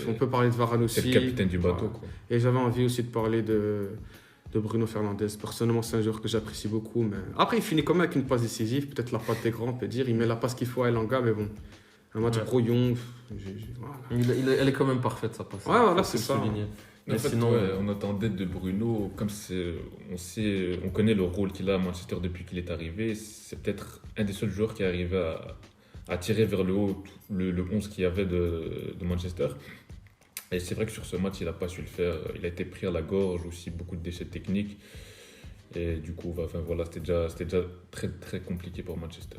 On peut parler de Varane c'est aussi. le capitaine du bateau, Voilà. quoi. Et j'avais envie aussi de parler de Bruno Fernandes. Personnellement, c'est un joueur que j'apprécie beaucoup. Mais... Après, il finit quand même avec une passe décisive. Peut-être la patte des grands, on peut dire. Il met la passe qu'il faut à Elanga, mais bon. Un match Ouais. brouillon. Voilà. Elle est quand même parfaite, sa passe. Ouais, voilà, Faut c'est le ça. souligner. En Mais fait, sinon, ouais, on attendait de Bruno, comme on connaît le rôle qu'il a à Manchester depuis qu'il est arrivé, c'est peut-être un des seuls joueurs qui est arrivé à tirer vers le haut le 11 qu'il y avait de Manchester. Et c'est vrai que sur ce match, il n'a pas su le faire. Il a été pris à la gorge, aussi beaucoup de déchets techniques. Et du coup, enfin, voilà, c'était déjà très, très compliqué pour Manchester.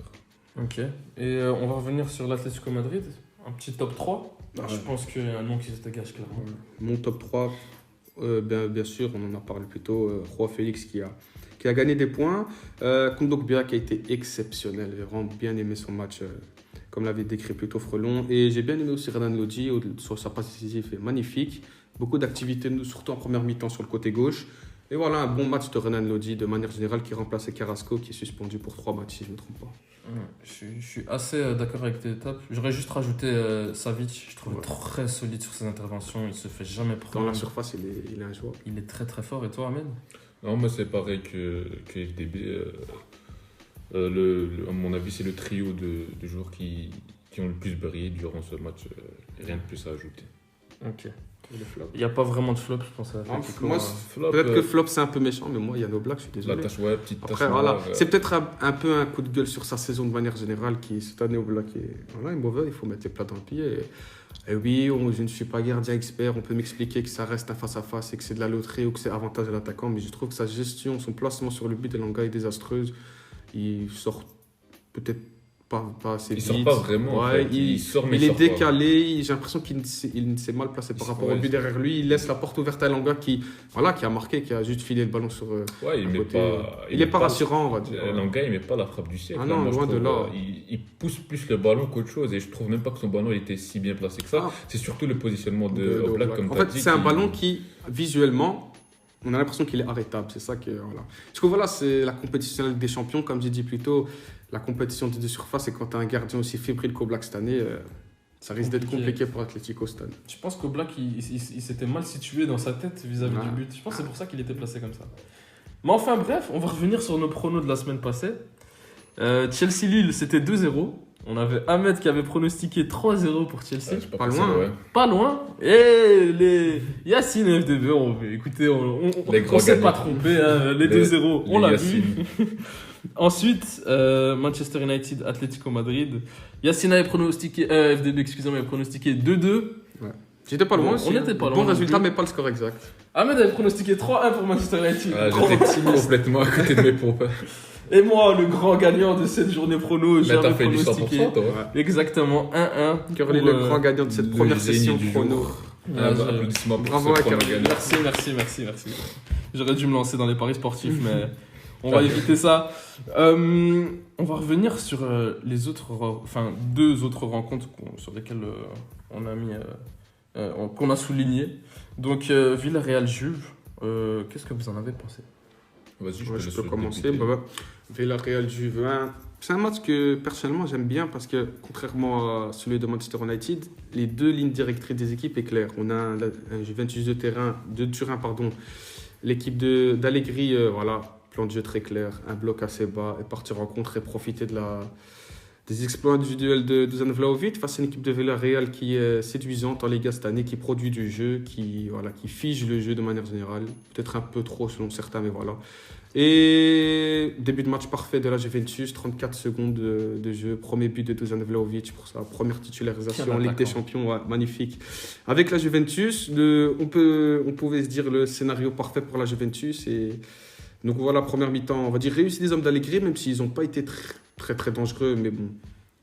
Ok. Et on va revenir sur l'Atlético Madrid. Un petit top 3. Ah, Je ouais. pense qu'il y a un nom qui se dégage clairement. Mon top 3, bien sûr, on en a parlé plus tôt. Roi Félix qui a gagné des points. Kondogbia qui a été exceptionnel. J'ai vraiment bien aimé son match, comme l'avait décrit plus tôt Frelon. Et j'ai bien aimé aussi Renan Lodi, sur sa passe décisive est magnifique. Beaucoup d'activités, surtout en première mi-temps sur le côté gauche. Et voilà, un bon match de Renan Lodi de manière générale qui remplaçait Carrasco qui est suspendu pour 3 matchs si je ne me trompe pas. Ouais, je suis assez d'accord avec tes étapes. J'aurais juste rajouté Savic. Je trouve très solide sur ses interventions. Il se fait jamais Dans prendre. la surface, il est un joueur. Il est très très fort. Et toi, Ahmed? Non, moi c'est pareil que FDB. À mon avis, c'est le trio de joueurs qui ont le plus brillé durant ce match. Rien de plus à ajouter. Ok. Et le flop. Il n'y a pas vraiment de flop, je pense. À Non, Atletico, moi, hein. Flop, peut-être que flop c'est un peu méchant, mais moi, Yann Oblak, je suis la désolé. tâche, ouais, petite tâche Après, voilà, noire, c'est peut-être un peu un coup de gueule sur sa saison de manière générale qui, cette année, Oblak est mauvais, il faut mettre les plats dans le pied. Et oui, je ne suis pas gardien expert, on peut m'expliquer que ça reste un face-à-face et que c'est de la loterie ou que c'est avantage à l'attaquant, mais je trouve que sa gestion, son placement sur le but d'Elanga est désastreuse. Il sort peut-être pas assez il vite. sort pas vraiment. En Ouais, fait. Il sort, mais il il est sort pas. décalé, j'ai l'impression qu'il s'est mal placé par rapport au but derrière lui. Il laisse la porte ouverte à Elanga qui a marqué, qui a juste filé le ballon sur. Ouais, il à met côté. pas. Il est pas rassurant, on va dire. Elanga, il met pas la frappe du siècle. Ah non, Moi, je loin de trouve, là. Il pousse plus le ballon qu'autre chose et je trouve même pas que son ballon il était si bien placé que ça. Ah. C'est surtout le positionnement de De Oblak, Oblak. comme En t'as fait, dit, c'est un qui- ballon qui, visuellement, on a l'impression qu'il est arrêtable. C'est ça que. Voilà. Parce que voilà, c'est la compétition des champions, comme j'ai dit plus tôt. La compétition des deux surfaces, et quand tu as un gardien aussi fébrile qu'Oblak cette année, ça risque d'être compliqué pour Atletico cette année. Je pense qu'Oblak, il s'était mal situé dans sa tête vis-à-vis Ouais. du but. Je pense que c'est pour ça qu'il était placé comme ça. Mais enfin, bref, on va revenir sur nos pronos de la semaine passée. Chelsea-Lille, c'était 2-0. On avait Ahmed qui avait pronostiqué 3-0 pour Chelsea. Ouais, je sais Pas pensé, loin, ouais. Pas loin. Et les Yacine et FDB, écoutez, Les grands on s'est pas gagnants. trompé. Hein. Les 2-0, on Les l'a Yacine. vu. Ensuite, Manchester United, Atlético Madrid. Yacine avait pronostiqué, FDB, excusez-moi, avait pronostiqué 2-2. J'étais pas loin Bon, aussi. on n'était pas loin Bon non résultat, plus. mais pas le score exact. Ahmed avait pronostiqué 3-1 pour Manchester United. Ah, Grand j'étais optimiste. complètement à côté de mes propos. Et moi, le grand gagnant de cette journée prono, Mais t'as j'avais fait du 100%, pronostiqué toi. exactement 1-1. Curly, pour, le grand gagnant de cette le première génie session du chrono. jour. Ah, je- Applaudissements pour Bravo ce à premier Caroline. gagnant. Merci. J'aurais dû me lancer dans les paris sportifs, mais on va éviter ça. On va revenir sur les autres, deux autres rencontres sur lesquelles on a mis, qu'on a souligné. Donc Villarreal-Juve. Qu'est-ce que vous en avez pensé? Vas-y, Ouais, je je te peux laisse commencer. débuter. Villarreal Juve 1. C'est un match que personnellement j'aime bien parce que contrairement à celui de Manchester United, les deux lignes directrices des équipes est claires. On a un Juventus de Turin, l'équipe d'Allegri, plan de jeu très clair, un bloc assez bas et partir en contre et profiter des exploits individuels de Dusan Vlahovic face à une équipe de Villarreal qui est séduisante en Liga cette année, qui produit du jeu, qui fige le jeu de manière générale. Peut-être un peu trop selon certains, mais voilà. Et début de match parfait de la Juventus, 34 secondes de jeu, premier but de Dusan Vlahovic pour sa première titularisation en Ligue des Champions, ouais, magnifique. Avec la Juventus, on pouvait se dire le scénario parfait pour la Juventus. Et donc voilà, première mi-temps, on va dire réussi des hommes d'Allegri, même s'ils n'ont pas été très dangereux, mais bon,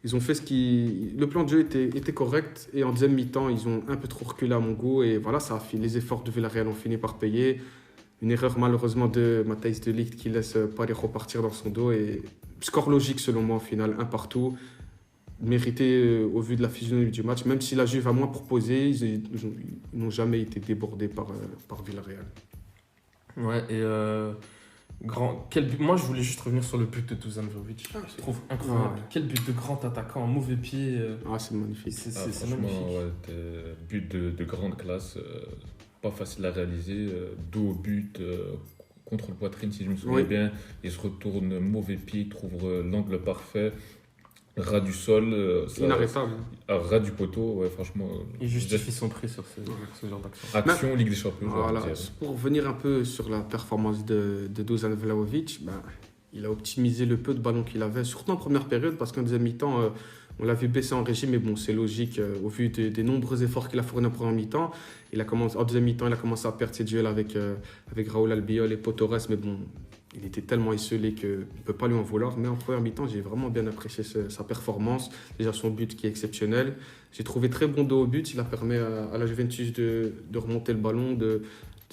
ils ont fait le plan de jeu était correct, et en deuxième mi-temps, ils ont un peu trop reculé à mon goût, et voilà, les efforts de Villarreal ont fini par payer. Une erreur malheureusement de Matthijs de Ligt qui laisse Parejo partir dans son dos, et score logique selon moi au final, un partout, mérité au vu de la physionomie du match, même si la Juve a moins proposé, ils n'ont jamais été débordés par Villarreal. Ouais, et quel but. Moi, je voulais juste revenir sur le but de Dusan Vlahovic. Je trouve incroyable. Ouais. Quel but de grand attaquant, mauvais pied. C'est magnifique. C'est Franchement, magnifique. ouais, but de grande classe, pas facile à réaliser, dos au but, contre le poitrine si je me souviens Oui. bien, il se retourne, mauvais pied, il trouve l'angle parfait, ras du sol, Inarrêtable. ras du poteau, ouais, franchement. Il justifie son prix sur ce genre d'action. Action Ligue des Champions. Voilà. je dirais. Pour revenir un peu sur la performance de Dusan Vlahovic, il a optimisé le peu de ballons qu'il avait, surtout en première période, parce qu'en deuxième mi-temps, on l'a vu baisser en régime, mais bon, c'est logique au vu des nombreux efforts qu'il a fournis en première mi-temps. En deuxième mi-temps, il a commencé à perdre ses duels avec Raúl Albiol et Pau Torres, mais bon, il était tellement esselé qu'on ne peut pas lui en vouloir. Mais en première mi-temps, j'ai vraiment bien apprécié sa performance, déjà son but qui est exceptionnel. J'ai trouvé très bon dos au but, il a permis à la Juventus de remonter le ballon, de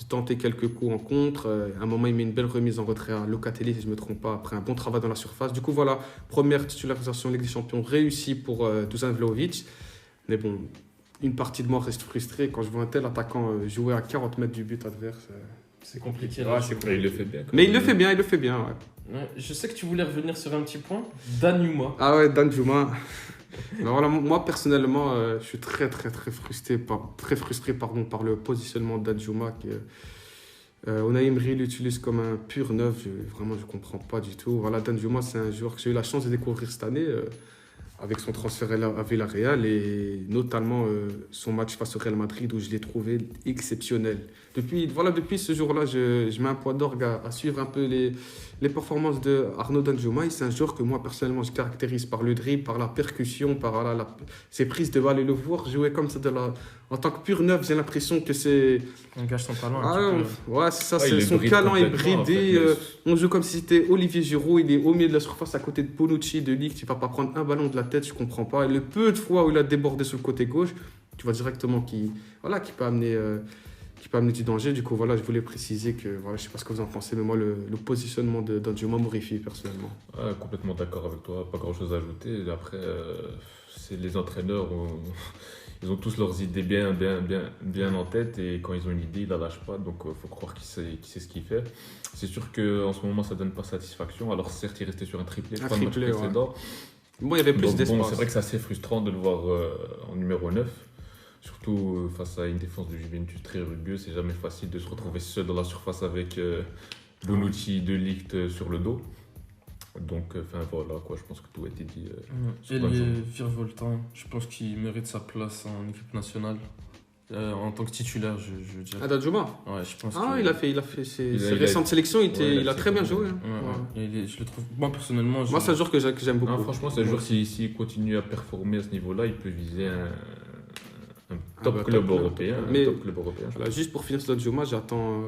tenter quelques coups en contre. À un moment, il met une belle remise en retrait à Locatelli, si je ne me trompe pas, après un bon travail dans la surface. Du coup, voilà, première titularisation Ligue des Champions réussie pour Dusan Vlahovic. Mais bon, une partie de moi reste frustrée quand je vois un tel attaquant jouer à 40 mètres du but adverse. C'est compliqué. Ouais, là. c'est Mais il le fait bien. quand Mais même. il le fait bien, ouais. Ouais, je sais que tu voulais revenir sur un petit point. Danuma. Ah ouais, Danjuma. Alors voilà, moi personnellement, je suis très frustré par le positionnement de Danjuma. Unai Emery l'utilise comme un pur neuf. Je comprends pas du tout. Voilà, Danjuma, c'est un joueur que j'ai eu la chance de découvrir cette année. avec son transfert à Villarreal et notamment son match face au Real Madrid où je l'ai trouvé exceptionnel. Depuis ce jour-là, je mets un point d'orgue à suivre un peu les performances de Arnaud Danjuma. C'est un joueur que moi, personnellement, je caractérise par le dribble, par la percussion, par ses prises de balle et le voir jouer comme ça en tant que pur neuf. J'ai l'impression que c'est... On gâche son talent Ouais, c'est ça, Ouais, son talent est complètement, bridé. en fait, On joue comme si c'était Olivier Giroud, il est au milieu de la surface à côté de Bonucci, de Ligt, il ne va pas prendre un ballon de la tête, je ne comprends pas. Et le peu de fois où il a débordé sur le côté gauche, tu vois directement qu'il peut amener du danger. Du coup, voilà, je voulais préciser que, voilà, je ne sais pas ce que vous en pensez, mais moi, le positionnement de Danjuma m'horrifie personnellement. Ouais, complètement d'accord avec toi, pas grand chose à ajouter. Après, c'est les entraîneurs, ils ont tous leurs idées bien en tête et quand ils ont une idée, ils la lâchent pas. Donc, il faut croire qu'il sait ce qu'il fait. C'est sûr qu'en ce moment, ça donne pas satisfaction. Alors, certes, il restait sur un triplé, pas le match précédent. Bon, il y avait plus d'espace. Bon, c'est vrai que c'est assez frustrant de le voir en numéro 9. Surtout face à une défense de Juventus très rugueuse. C'est jamais facile de se retrouver seul dans la surface avec Bonucci, De Ligt sur le dos. Donc, voilà, quoi, je pense que tout a été dit. Il est virevoltant. Je pense qu'il mérite sa place en équipe nationale. En tant que titulaire, je veux dire. Danjuma. Ouais, je pense il a fait ses récentes sélections, il a très bien joué. Je le trouve, moi personnellement. Moi, c'est un joueur que j'aime beaucoup. Non, franchement, c'est un joueur, s'il continue à performer à ce niveau-là, il peut viser un top club européen. Voilà, juste pour finir sur Danjuma, j'attends.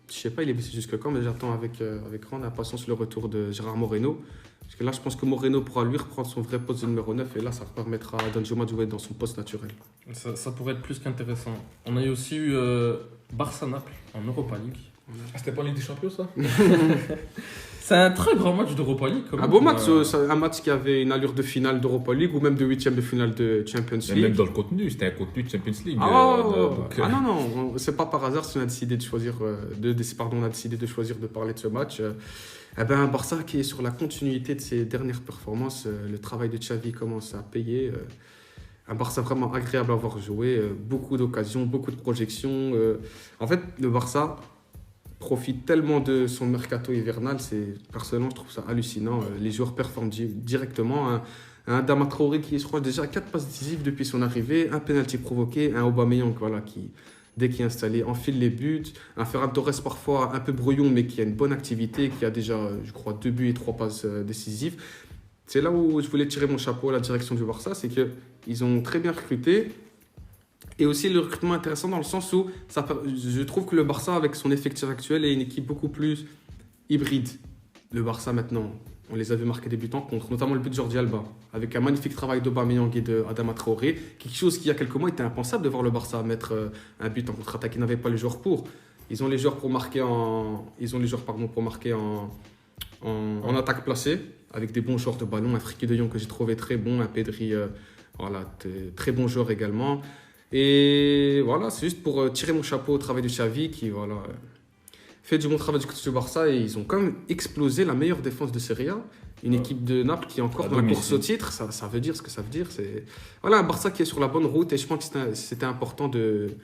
Je sais pas, il est blessé jusque quand, mais j'attends avec grande impatience le retour de Gérard Moreno. Parce que là, je pense que Moreno pourra lui reprendre son vrai poste de numéro 9 et là, ça permettra à Danjuma de jouer dans son poste naturel. Ça pourrait être plus qu'intéressant. On a aussi eu Barça-Naples en Europa League. Ah, c'était pas en Ligue des Champions, ça? C'est un très grand match d'Europa League. Un beau match, un match qui avait une allure de finale d'Europa League ou même de huitième de finale de Champions League. Même dans le contenu, c'était un contenu de Champions League. Non, c'est pas par hasard si on a décidé de choisir, de parler de ce match. Barça qui est sur la continuité de ses dernières performances, le travail de Xavi commence à payer. Un Barça vraiment agréable à voir jouer, beaucoup d'occasions, beaucoup de projections. En fait, le Barça profite tellement de son mercato hivernal, personnellement je trouve ça hallucinant. Les joueurs performent directement. Un Adama Traoré qui est, je crois, déjà à 4 passes décisives depuis son arrivée, un penalty provoqué, un Aubameyang qui, dès qu'il est installé, enfile les buts. Un Ferran Torres parfois un peu brouillon, mais qui a une bonne activité, qui a déjà, je crois, 2 buts et 3 passes décisives. C'est là où je voulais tirer mon chapeau à la direction du Barça, c'est qu'ils ont très bien recruté. Et aussi le recrutement intéressant dans le sens où je trouve que le Barça, avec son effectif actuel, est une équipe beaucoup plus hybride. Le Barça maintenant, on les a vu marquer des buts en contre, notamment le but de Jordi Alba, avec un magnifique travail d'Aubameyang et d'Adama Traoré, quelque chose qui il y a quelques mois était impensable de voir le Barça mettre un but en contre-attaque. Ils n'avaient pas les joueurs pour. Ils ont les joueurs pour marquer en attaque placée, avec des bons joueurs de ballon, un Frenkie de Jong que j'ai trouvé très bon, un Pedri, très bon joueur également. Et voilà, c'est juste pour tirer mon chapeau au travail de Xavi qui fait du bon travail du côté du Barça et ils ont quand même explosé la meilleure défense de Serie A. Une équipe de Naples qui est encore dans la course au titre, ça veut dire ce que ça veut dire. C'est un Barça qui est sur la bonne route et je pense que c'était important de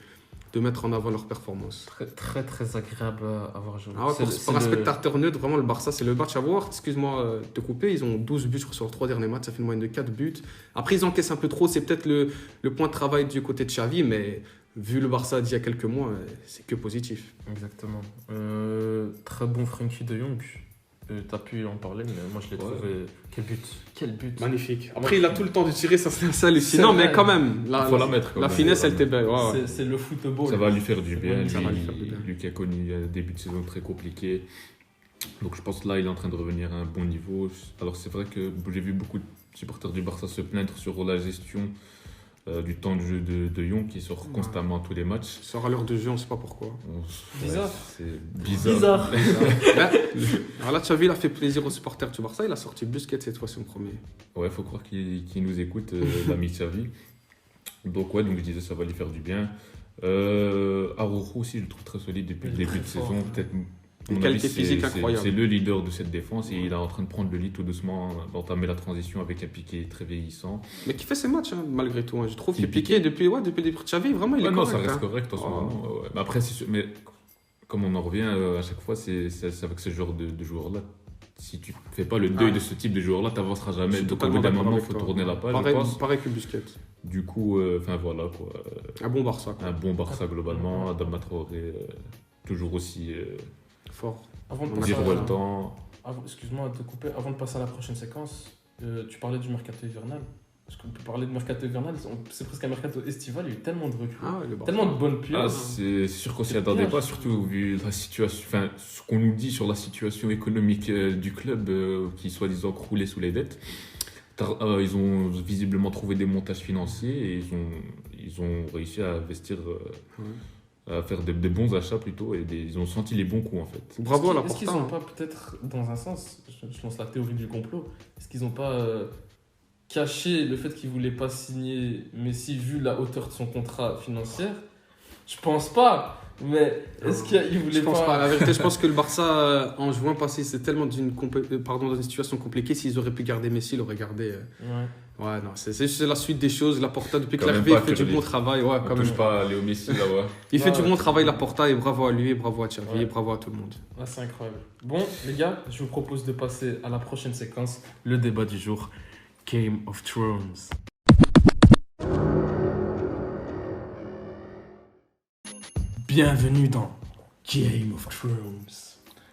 mettre en avant leur performance. Très, très, très agréable à avoir joué. Pour un spectateur neutre, vraiment, le Barça, c'est le match à voir. Excuse-moi de te couper, ils ont 12 buts sur leurs 3 derniers matchs, ça fait une moyenne de 4 buts. Après, ils encaissent un peu trop, c'est peut-être le point de travail du côté de Xavi, mais vu le Barça d'il y a quelques mois, c'est que positif. Exactement. Très bon Frenkie de Jong. T'as pu en parler, mais moi je l'ai trouvé. Quel but. Magnifique. Après, il a tout le temps de tirer, ça c'est hallucinant, mais quand même, faut la mettre. La finesse, elle était belle. C'est le football. Ça va lui faire du bien. Lui qui a connu un début de saison très compliqué. Donc je pense que là, il est en train de revenir à un bon niveau. Alors c'est vrai que j'ai vu beaucoup de supporters du Barça se plaindre sur la gestion du temps de jeu de Jong qui sort constamment à tous les matchs. Il sort à l'heure de jeu, on ne sait pas pourquoi. Bizarre. C'est bizarre. Alors là, Xavi, il a fait plaisir aux supporters du Barça, il a sorti Busquets cette fois-ci en premier. Ouais, il faut croire qu'il nous écoute, l'ami Xavi. Donc je disais, ça va lui faire du bien. Araujo aussi, je le trouve très solide depuis le début de saison. Peut-être, une qualité physique incroyable. C'est le leader de cette défense et il est en train de prendre le lead tout doucement, d'entamer la transition avec un Piqué très vieillissant. Mais qui fait ses matchs malgré tout. Je trouve que Piqué, depuis le début de Xavi, vraiment il est correct. Non, ça reste correct en ce moment. Ouais. Mais après, mais comme on en revient à chaque fois, c'est avec ce genre de joueurs-là. si tu fais pas le deuil de ce type de joueur-là, tu n'avanceras Je jamais. suis Donc au totalement bout d'un d'accord moment, il avec faut toi. tourner la page, je pense. Pareil que Busquets. Du coup, voilà quoi. Un bon Barça, quoi. Un bon Barça globalement, Adama Traoré, toujours aussi Fort. Avant de On a passer à- virevoltant. Excuse-moi de te couper. Avant de passer à la prochaine séquence, tu parlais du mercato hivernal. Est-ce qu'on peut parler de mercato hivernal? C'est presque un mercato estival. Il y a eu tellement de recrues, Ah ouais, le Barça. tellement de bonnes Ah, pioches. c'est sûr qu'on s'y C'est attendait bien, pas, je surtout vu la situation, enfin, ce qu'on nous dit sur la situation économique du club qui soi-disant croulait sous les dettes. Ils ont visiblement trouvé des montages financiers et ils ont réussi à investir, à faire des bons achats plutôt et ils ont senti les bons coups en fait. Bravo à la Est-ce qu'ils Porta. n'ont pas peut-être, dans un sens, je lance la théorie du complot, est-ce qu'ils n'ont pas caché le fait qu'ils ne voulaient pas signer Messi vu la hauteur de son contrat financier? Je pense pas, mais est-ce qu'ils voulaient Je pense pas. pas... La vérité, je pense que le Barça, en juin passé, c'est tellement dans une situation compliquée. S'ils auraient pu garder Messi, ils l'auraient gardé. Ouais. Ouais, non, c'est la suite des choses. La Porta, depuis que Quand même l'Hervé pas fait du que bon travail. Ouais, On quand même. touche pas à Léo Messi là-bas. Il fait Ouais, du bon ouais. travail, la Porta, et bravo à lui, et bravo à Xavi, Ouais. et bravo à tout le monde. Ah, c'est incroyable. Bon, les gars, je vous propose de passer à la prochaine séquence, le débat du jour, Game of Thrones. Bienvenue dans Game of Thrones.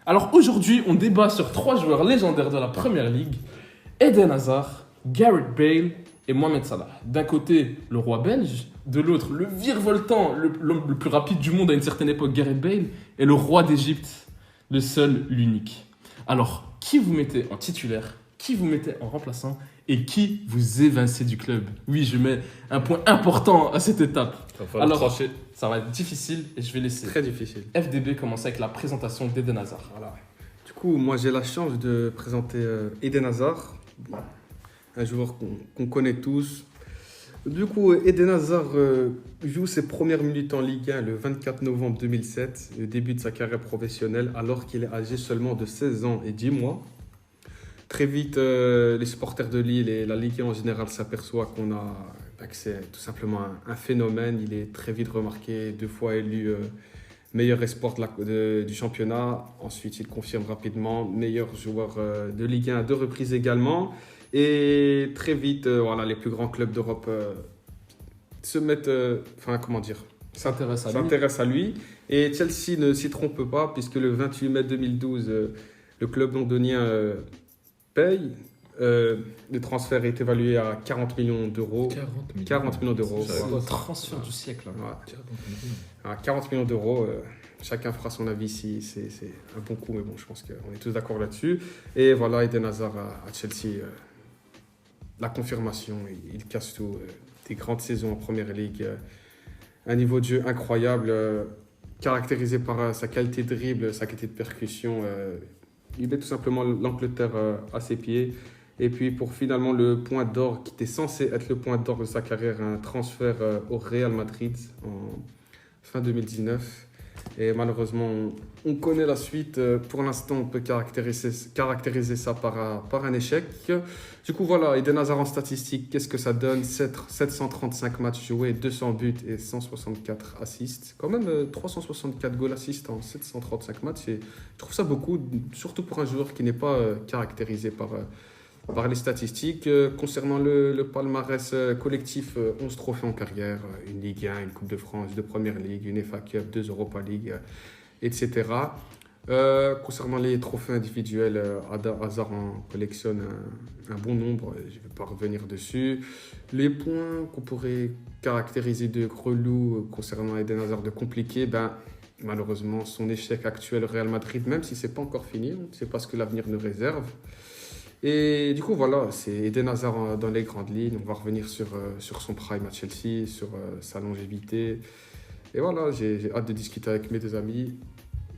Alors aujourd'hui, on débat sur 3 joueurs légendaires de la Première Ligue, Eden Hazard, Gareth Bale et Mohamed Salah. D'un côté, le roi belge, de l'autre, le virevoltant, l'homme le plus rapide du monde à une certaine époque, Gareth Bale, et le roi d'Égypte, le seul, l'unique. Alors, qui vous mettez en titulaire, qui vous mettez en remplaçant et qui vous évincez du club? Oui, je mets un point important à cette étape. Il va falloir Alors, trancher. ça va être difficile et je vais laisser Très difficile. FDB commencer avec la présentation d'Eden Hazard. Voilà. Du coup, moi, j'ai la chance de présenter Eden Hazard, un joueur qu'on connaît tous. Du coup, Eden Hazard joue ses premières minutes en Ligue 1 le 24 novembre 2007, le début de sa carrière professionnelle, alors qu'il est âgé seulement de 16 ans et 10 mois. Très vite, les supporters de Lille et la Ligue 1 en général s'aperçoivent qu'on a accès tout simplement à un phénomène. Il est très vite remarqué, 2 fois élu meilleur espoir du championnat. Ensuite, il confirme rapidement meilleur joueur de Ligue 1 à 2 reprises également. Et très vite, voilà, les plus grands clubs d'Europe se mettent, s'intéressent à lui. Et Chelsea ne s'y trompe pas, puisque le 28 mai 2012, le club londonien paye. Le transfert est évalué à 40 millions d'euros. 40 millions d'euros. Ça, C'est ouais. le transfert du siècle. Hein. Ouais. À 40 millions d'euros, chacun fera son avis si c'est un bon coup, mais bon, je pense qu'on est tous d'accord là-dessus. Et voilà, Eden Hazard à Chelsea, la confirmation, il casse tout. Des grandes saisons en Première Ligue, un niveau de jeu incroyable, caractérisé par sa qualité de dribble, sa qualité de percussion. Il met tout simplement l'Angleterre à ses pieds. Et puis pour finalement le point d'or, qui était censé être le point d'or de sa carrière, un transfert au Real Madrid en fin 2019. Et malheureusement, on connaît la suite. Pour l'instant, on peut caractériser ça par un échec. Du coup, voilà, Eden Hazard en statistique, qu'est-ce que ça donne? 735 matchs joués, 200 buts et 164 assists. Quand même 364 goal assists en 735 matchs. Et je trouve ça beaucoup, surtout pour un joueur qui n'est pas caractérisé par les statistiques. Concernant le palmarès collectif, 11 trophées en carrière, une Ligue 1, une Coupe de France, 2 Première Ligue, une FA Cup, 2 Europa League, etc. Concernant les trophées individuels, Hazard en collectionne un bon nombre, je ne vais pas revenir dessus. Les points qu'on pourrait caractériser de relou concernant Eden Hazard de compliqué, malheureusement, son échec actuel au Real Madrid, même si ce n'est pas encore fini, on ne sait pas ce que l'avenir nous réserve. Et du coup, voilà, c'est Eden Hazard dans les grandes lignes. On va revenir sur son prime à Chelsea, sur sa longévité. Et voilà, j'ai hâte de discuter avec mes 2 amis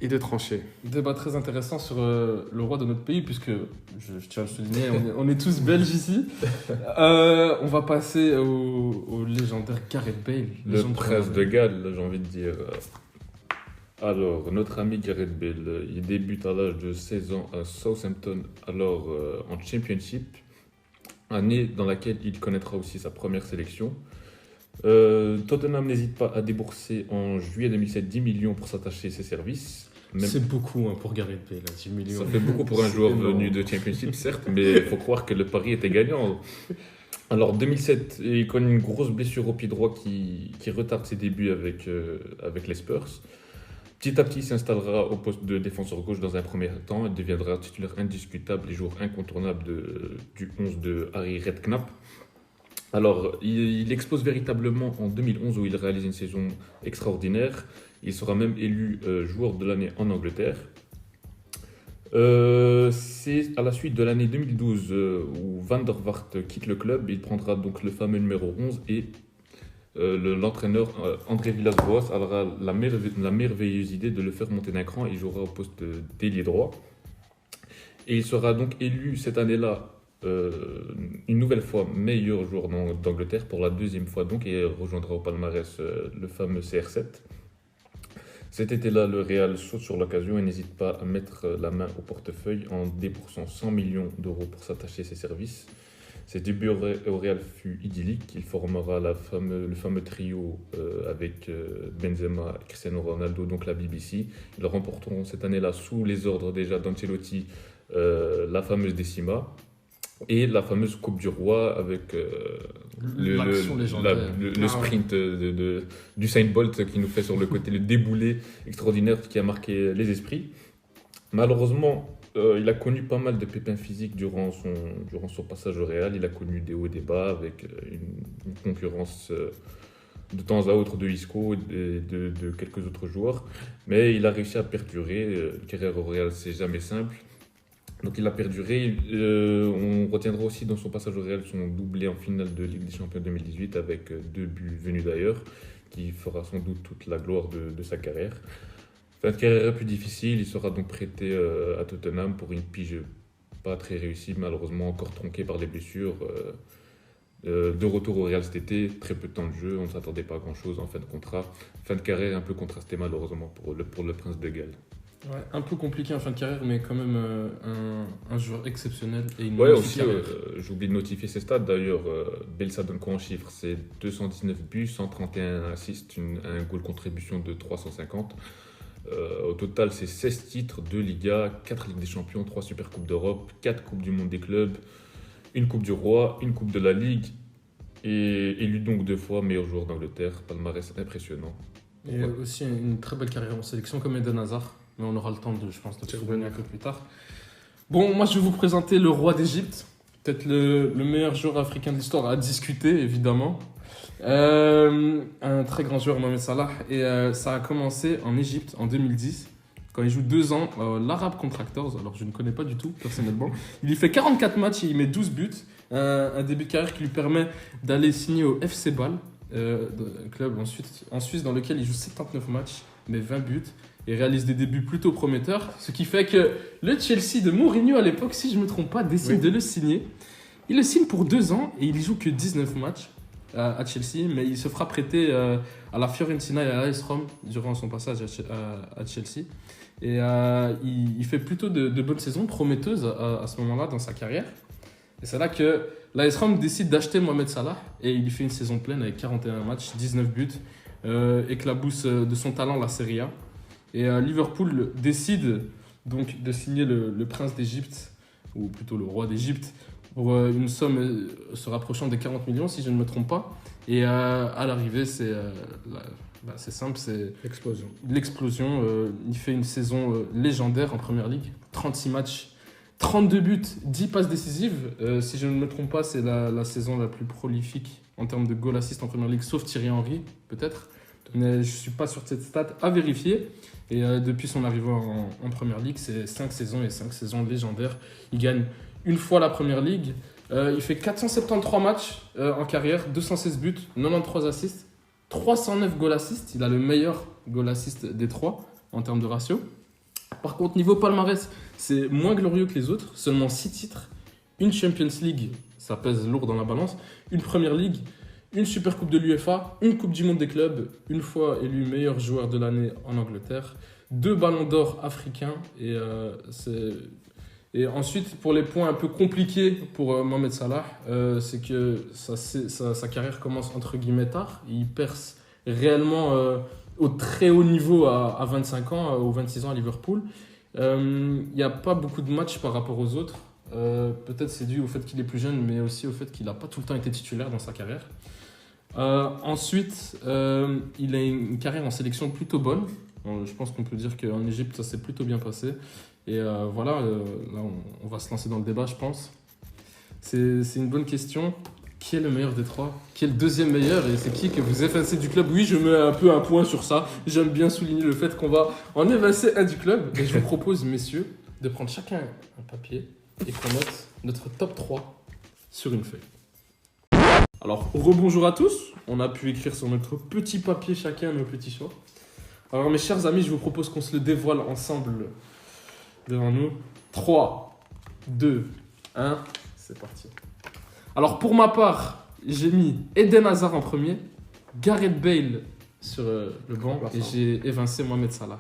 et de trancher. Débat très intéressant sur le roi de notre pays, puisque, je tiens à le souligner, on est tous belges ici. On va passer au légendaire Gareth Bale. Le légende prince Real de Galles, j'ai envie de dire. Alors, notre ami Gareth Bale, il débute à l'âge de 16 ans à Southampton, alors en Championship, année dans laquelle il connaîtra aussi sa première sélection. Tottenham n'hésite pas à débourser en juillet 2007 10 millions pour s'attacher ses services. Même- C'est beaucoup pour Gareth Bale, là, 10 millions. Ça fait beaucoup pour un C'est joueur énorme. venu de Championship, certes, mais il faut croire que le pari était gagnant. Alors, 2007, il connaît une grosse blessure au pied droit qui retarde ses débuts avec les Spurs. Petit à petit, il s'installera au poste de défenseur gauche dans un premier temps et deviendra titulaire indiscutable et joueur incontournable du 11 de Harry Redknapp. Alors, il explose véritablement en 2011 où il réalise une saison extraordinaire. Il sera même élu joueur de l'année en Angleterre. C'est à la suite de l'année 2012 où Van der Vaart quitte le club. Il prendra donc le fameux numéro 11 et l'entraîneur André Villas-Boas aura la merveilleuse idée de le faire monter d'un cran et il jouera au poste d'ailier droit. Et il sera donc élu cette année-là une nouvelle fois meilleur joueur d'Angleterre pour la deuxième fois donc et rejoindra au palmarès le fameux CR7. Cet été-là, le Real saute sur l'occasion et n'hésite pas à mettre la main au portefeuille en déboursant 100 millions d'euros pour s'attacher ses services. Ses débuts au Real fut idyllique. Il formera le fameux trio avec Benzema et Cristiano Ronaldo, donc la BBC. Ils remporteront cette année-là sous les ordres déjà d'Ancelotti la fameuse Décima et la fameuse Coupe du Roi avec L'action légendaire. le sprint d'Usain Bolt qui nous fait sur le côté le déboulé extraordinaire qui a marqué les esprits. Malheureusement, il a connu pas mal de pépins physiques durant son passage au Real. Il a connu des hauts et des bas avec une concurrence de temps à autre de Isco et de quelques autres joueurs. Mais il a réussi à perdurer. Une carrière au Real, c'est jamais simple. Donc il a perduré. On retiendra aussi dans son passage au Real son doublé en finale de Ligue des Champions 2018 avec 2 buts venus d'ailleurs, qui fera sans doute toute la gloire de sa carrière. Fin de carrière plus difficile, il sera donc prêté à Tottenham pour une pige pas très réussie, malheureusement encore tronquée par les blessures. De retour au Real cet été, très peu de temps de jeu, on ne s'attendait pas à grand chose en fin de contrat. Fin de carrière un peu contrastée malheureusement pour le Prince de Galles. Ouais, un peu compliqué en fin de carrière, mais quand même un joueur exceptionnel. Et une Ouais, magnifique aussi, carrière. j'oublie de notifier ses stats d'ailleurs. Bale, ça donne quoi en chiffres? C'est 219 buts, 131 assists, un goal contribution de 350. Au total, c'est 16 titres, 2 Ligas, 4 Ligues des Champions, 3 Super Coupes d'Europe, 4 Coupes du Monde des clubs, une Coupe du Roi, une Coupe de la Ligue, et élu donc 2 fois meilleur joueur d'Angleterre. Palmarès impressionnant. Et aussi une très belle carrière en sélection comme Eden Hazard. Mais on aura le temps, je pense, de se revenir un peu plus tard. Bon, moi, je vais vous présenter le roi d'Égypte. Peut-être le meilleur joueur africain de l'histoire à discuter, évidemment. Un très grand joueur, Mohamed Salah. Et ça a commencé en Égypte en 2010, quand il joue 2 ans l'Arab Contractors. Alors, je ne connais pas du tout, personnellement. Il y fait 44 matchs et il met 12 buts. Un début de carrière qui lui permet d'aller signer au FC Bâle, club en Suisse dans lequel il joue 79 matchs, mais 20 buts. Et réalise des débuts plutôt prometteurs, ce qui fait que le Chelsea de Mourinho à l'époque, si je ne me trompe pas, décide de le signer. Il le signe pour 2 ans et il joue que 19 matchs à Chelsea, mais il se fera prêter à la Fiorentina et à l'AS Rome durant son passage à Chelsea. Et il fait plutôt de bonnes saisons, prometteuses à ce moment-là dans sa carrière. Et c'est là que l'AS Rome décide d'acheter Mohamed Salah et il lui fait une saison pleine avec 41 matchs, 19 buts, éclabousse de son talent la Serie A. Et Liverpool décide donc de signer le prince d'Égypte, ou plutôt le roi d'Égypte, pour une somme se rapprochant des 40 millions, si je ne me trompe pas. Et à l'arrivée, c'est simple, c'est Explosion. l'explosion. Il fait une saison légendaire en Première Ligue, 36 matchs, 32 buts, 10 passes décisives. Si je ne me trompe pas, c'est la saison la plus prolifique en termes de goal assist en Première Ligue, sauf Thierry Henry, peut-être. Mais je ne suis pas sur cette stat à vérifier. Et depuis son arrivée en Première Ligue, c'est 5 saisons et 5 saisons légendaires. Il gagne une fois la Première Ligue. Il fait 473 matchs en carrière, 216 buts, 93 assists, 309 goal assists. Il a le meilleur goal assist des 3 en termes de ratio. Par contre, niveau palmarès, c'est moins glorieux que les autres. Seulement 6 titres. Une Champions League, ça pèse lourd dans la balance. Une Première League. Une Super Coupe de l'UEFA, une Coupe du Monde des clubs, une fois élu meilleur joueur de l'année en Angleterre, 2 ballons d'or africains. Et ensuite, pour les points un peu compliqués pour Mohamed Salah, c'est que sa carrière commence entre guillemets tard. Il perce réellement au très haut niveau à 25 ans ou 26 ans à Liverpool. Il n'y a pas beaucoup de matchs par rapport aux autres. Peut-être c'est dû au fait qu'il est plus jeune, mais aussi au fait qu'il n'a pas tout le temps été titulaire dans sa carrière. Ensuite, il a une carrière en sélection plutôt bonne. Je pense qu'on peut dire qu'en Égypte, ça s'est plutôt bien passé. Et voilà, là, on va se lancer dans le débat, je pense. C'est une bonne question. Qui est le meilleur des trois? Qui est le deuxième meilleur? Et c'est qui que vous effacez du club? Oui, je mets un peu un point sur ça. J'aime bien souligner le fait qu'on va en effacer un du club. Et je vous propose, messieurs, de prendre chacun un papier et qu'on note notre top 3 sur une feuille. Alors, rebonjour à tous. On a pu écrire sur notre petit papier chacun nos petits choix. Alors, mes chers amis, je vous propose qu'on se le dévoile ensemble devant nous. 3, 2, 1, c'est parti. Alors, pour ma part, j'ai mis Eden Hazard en premier, Gareth Bale sur le banc et j'ai évincé Mohamed Salah.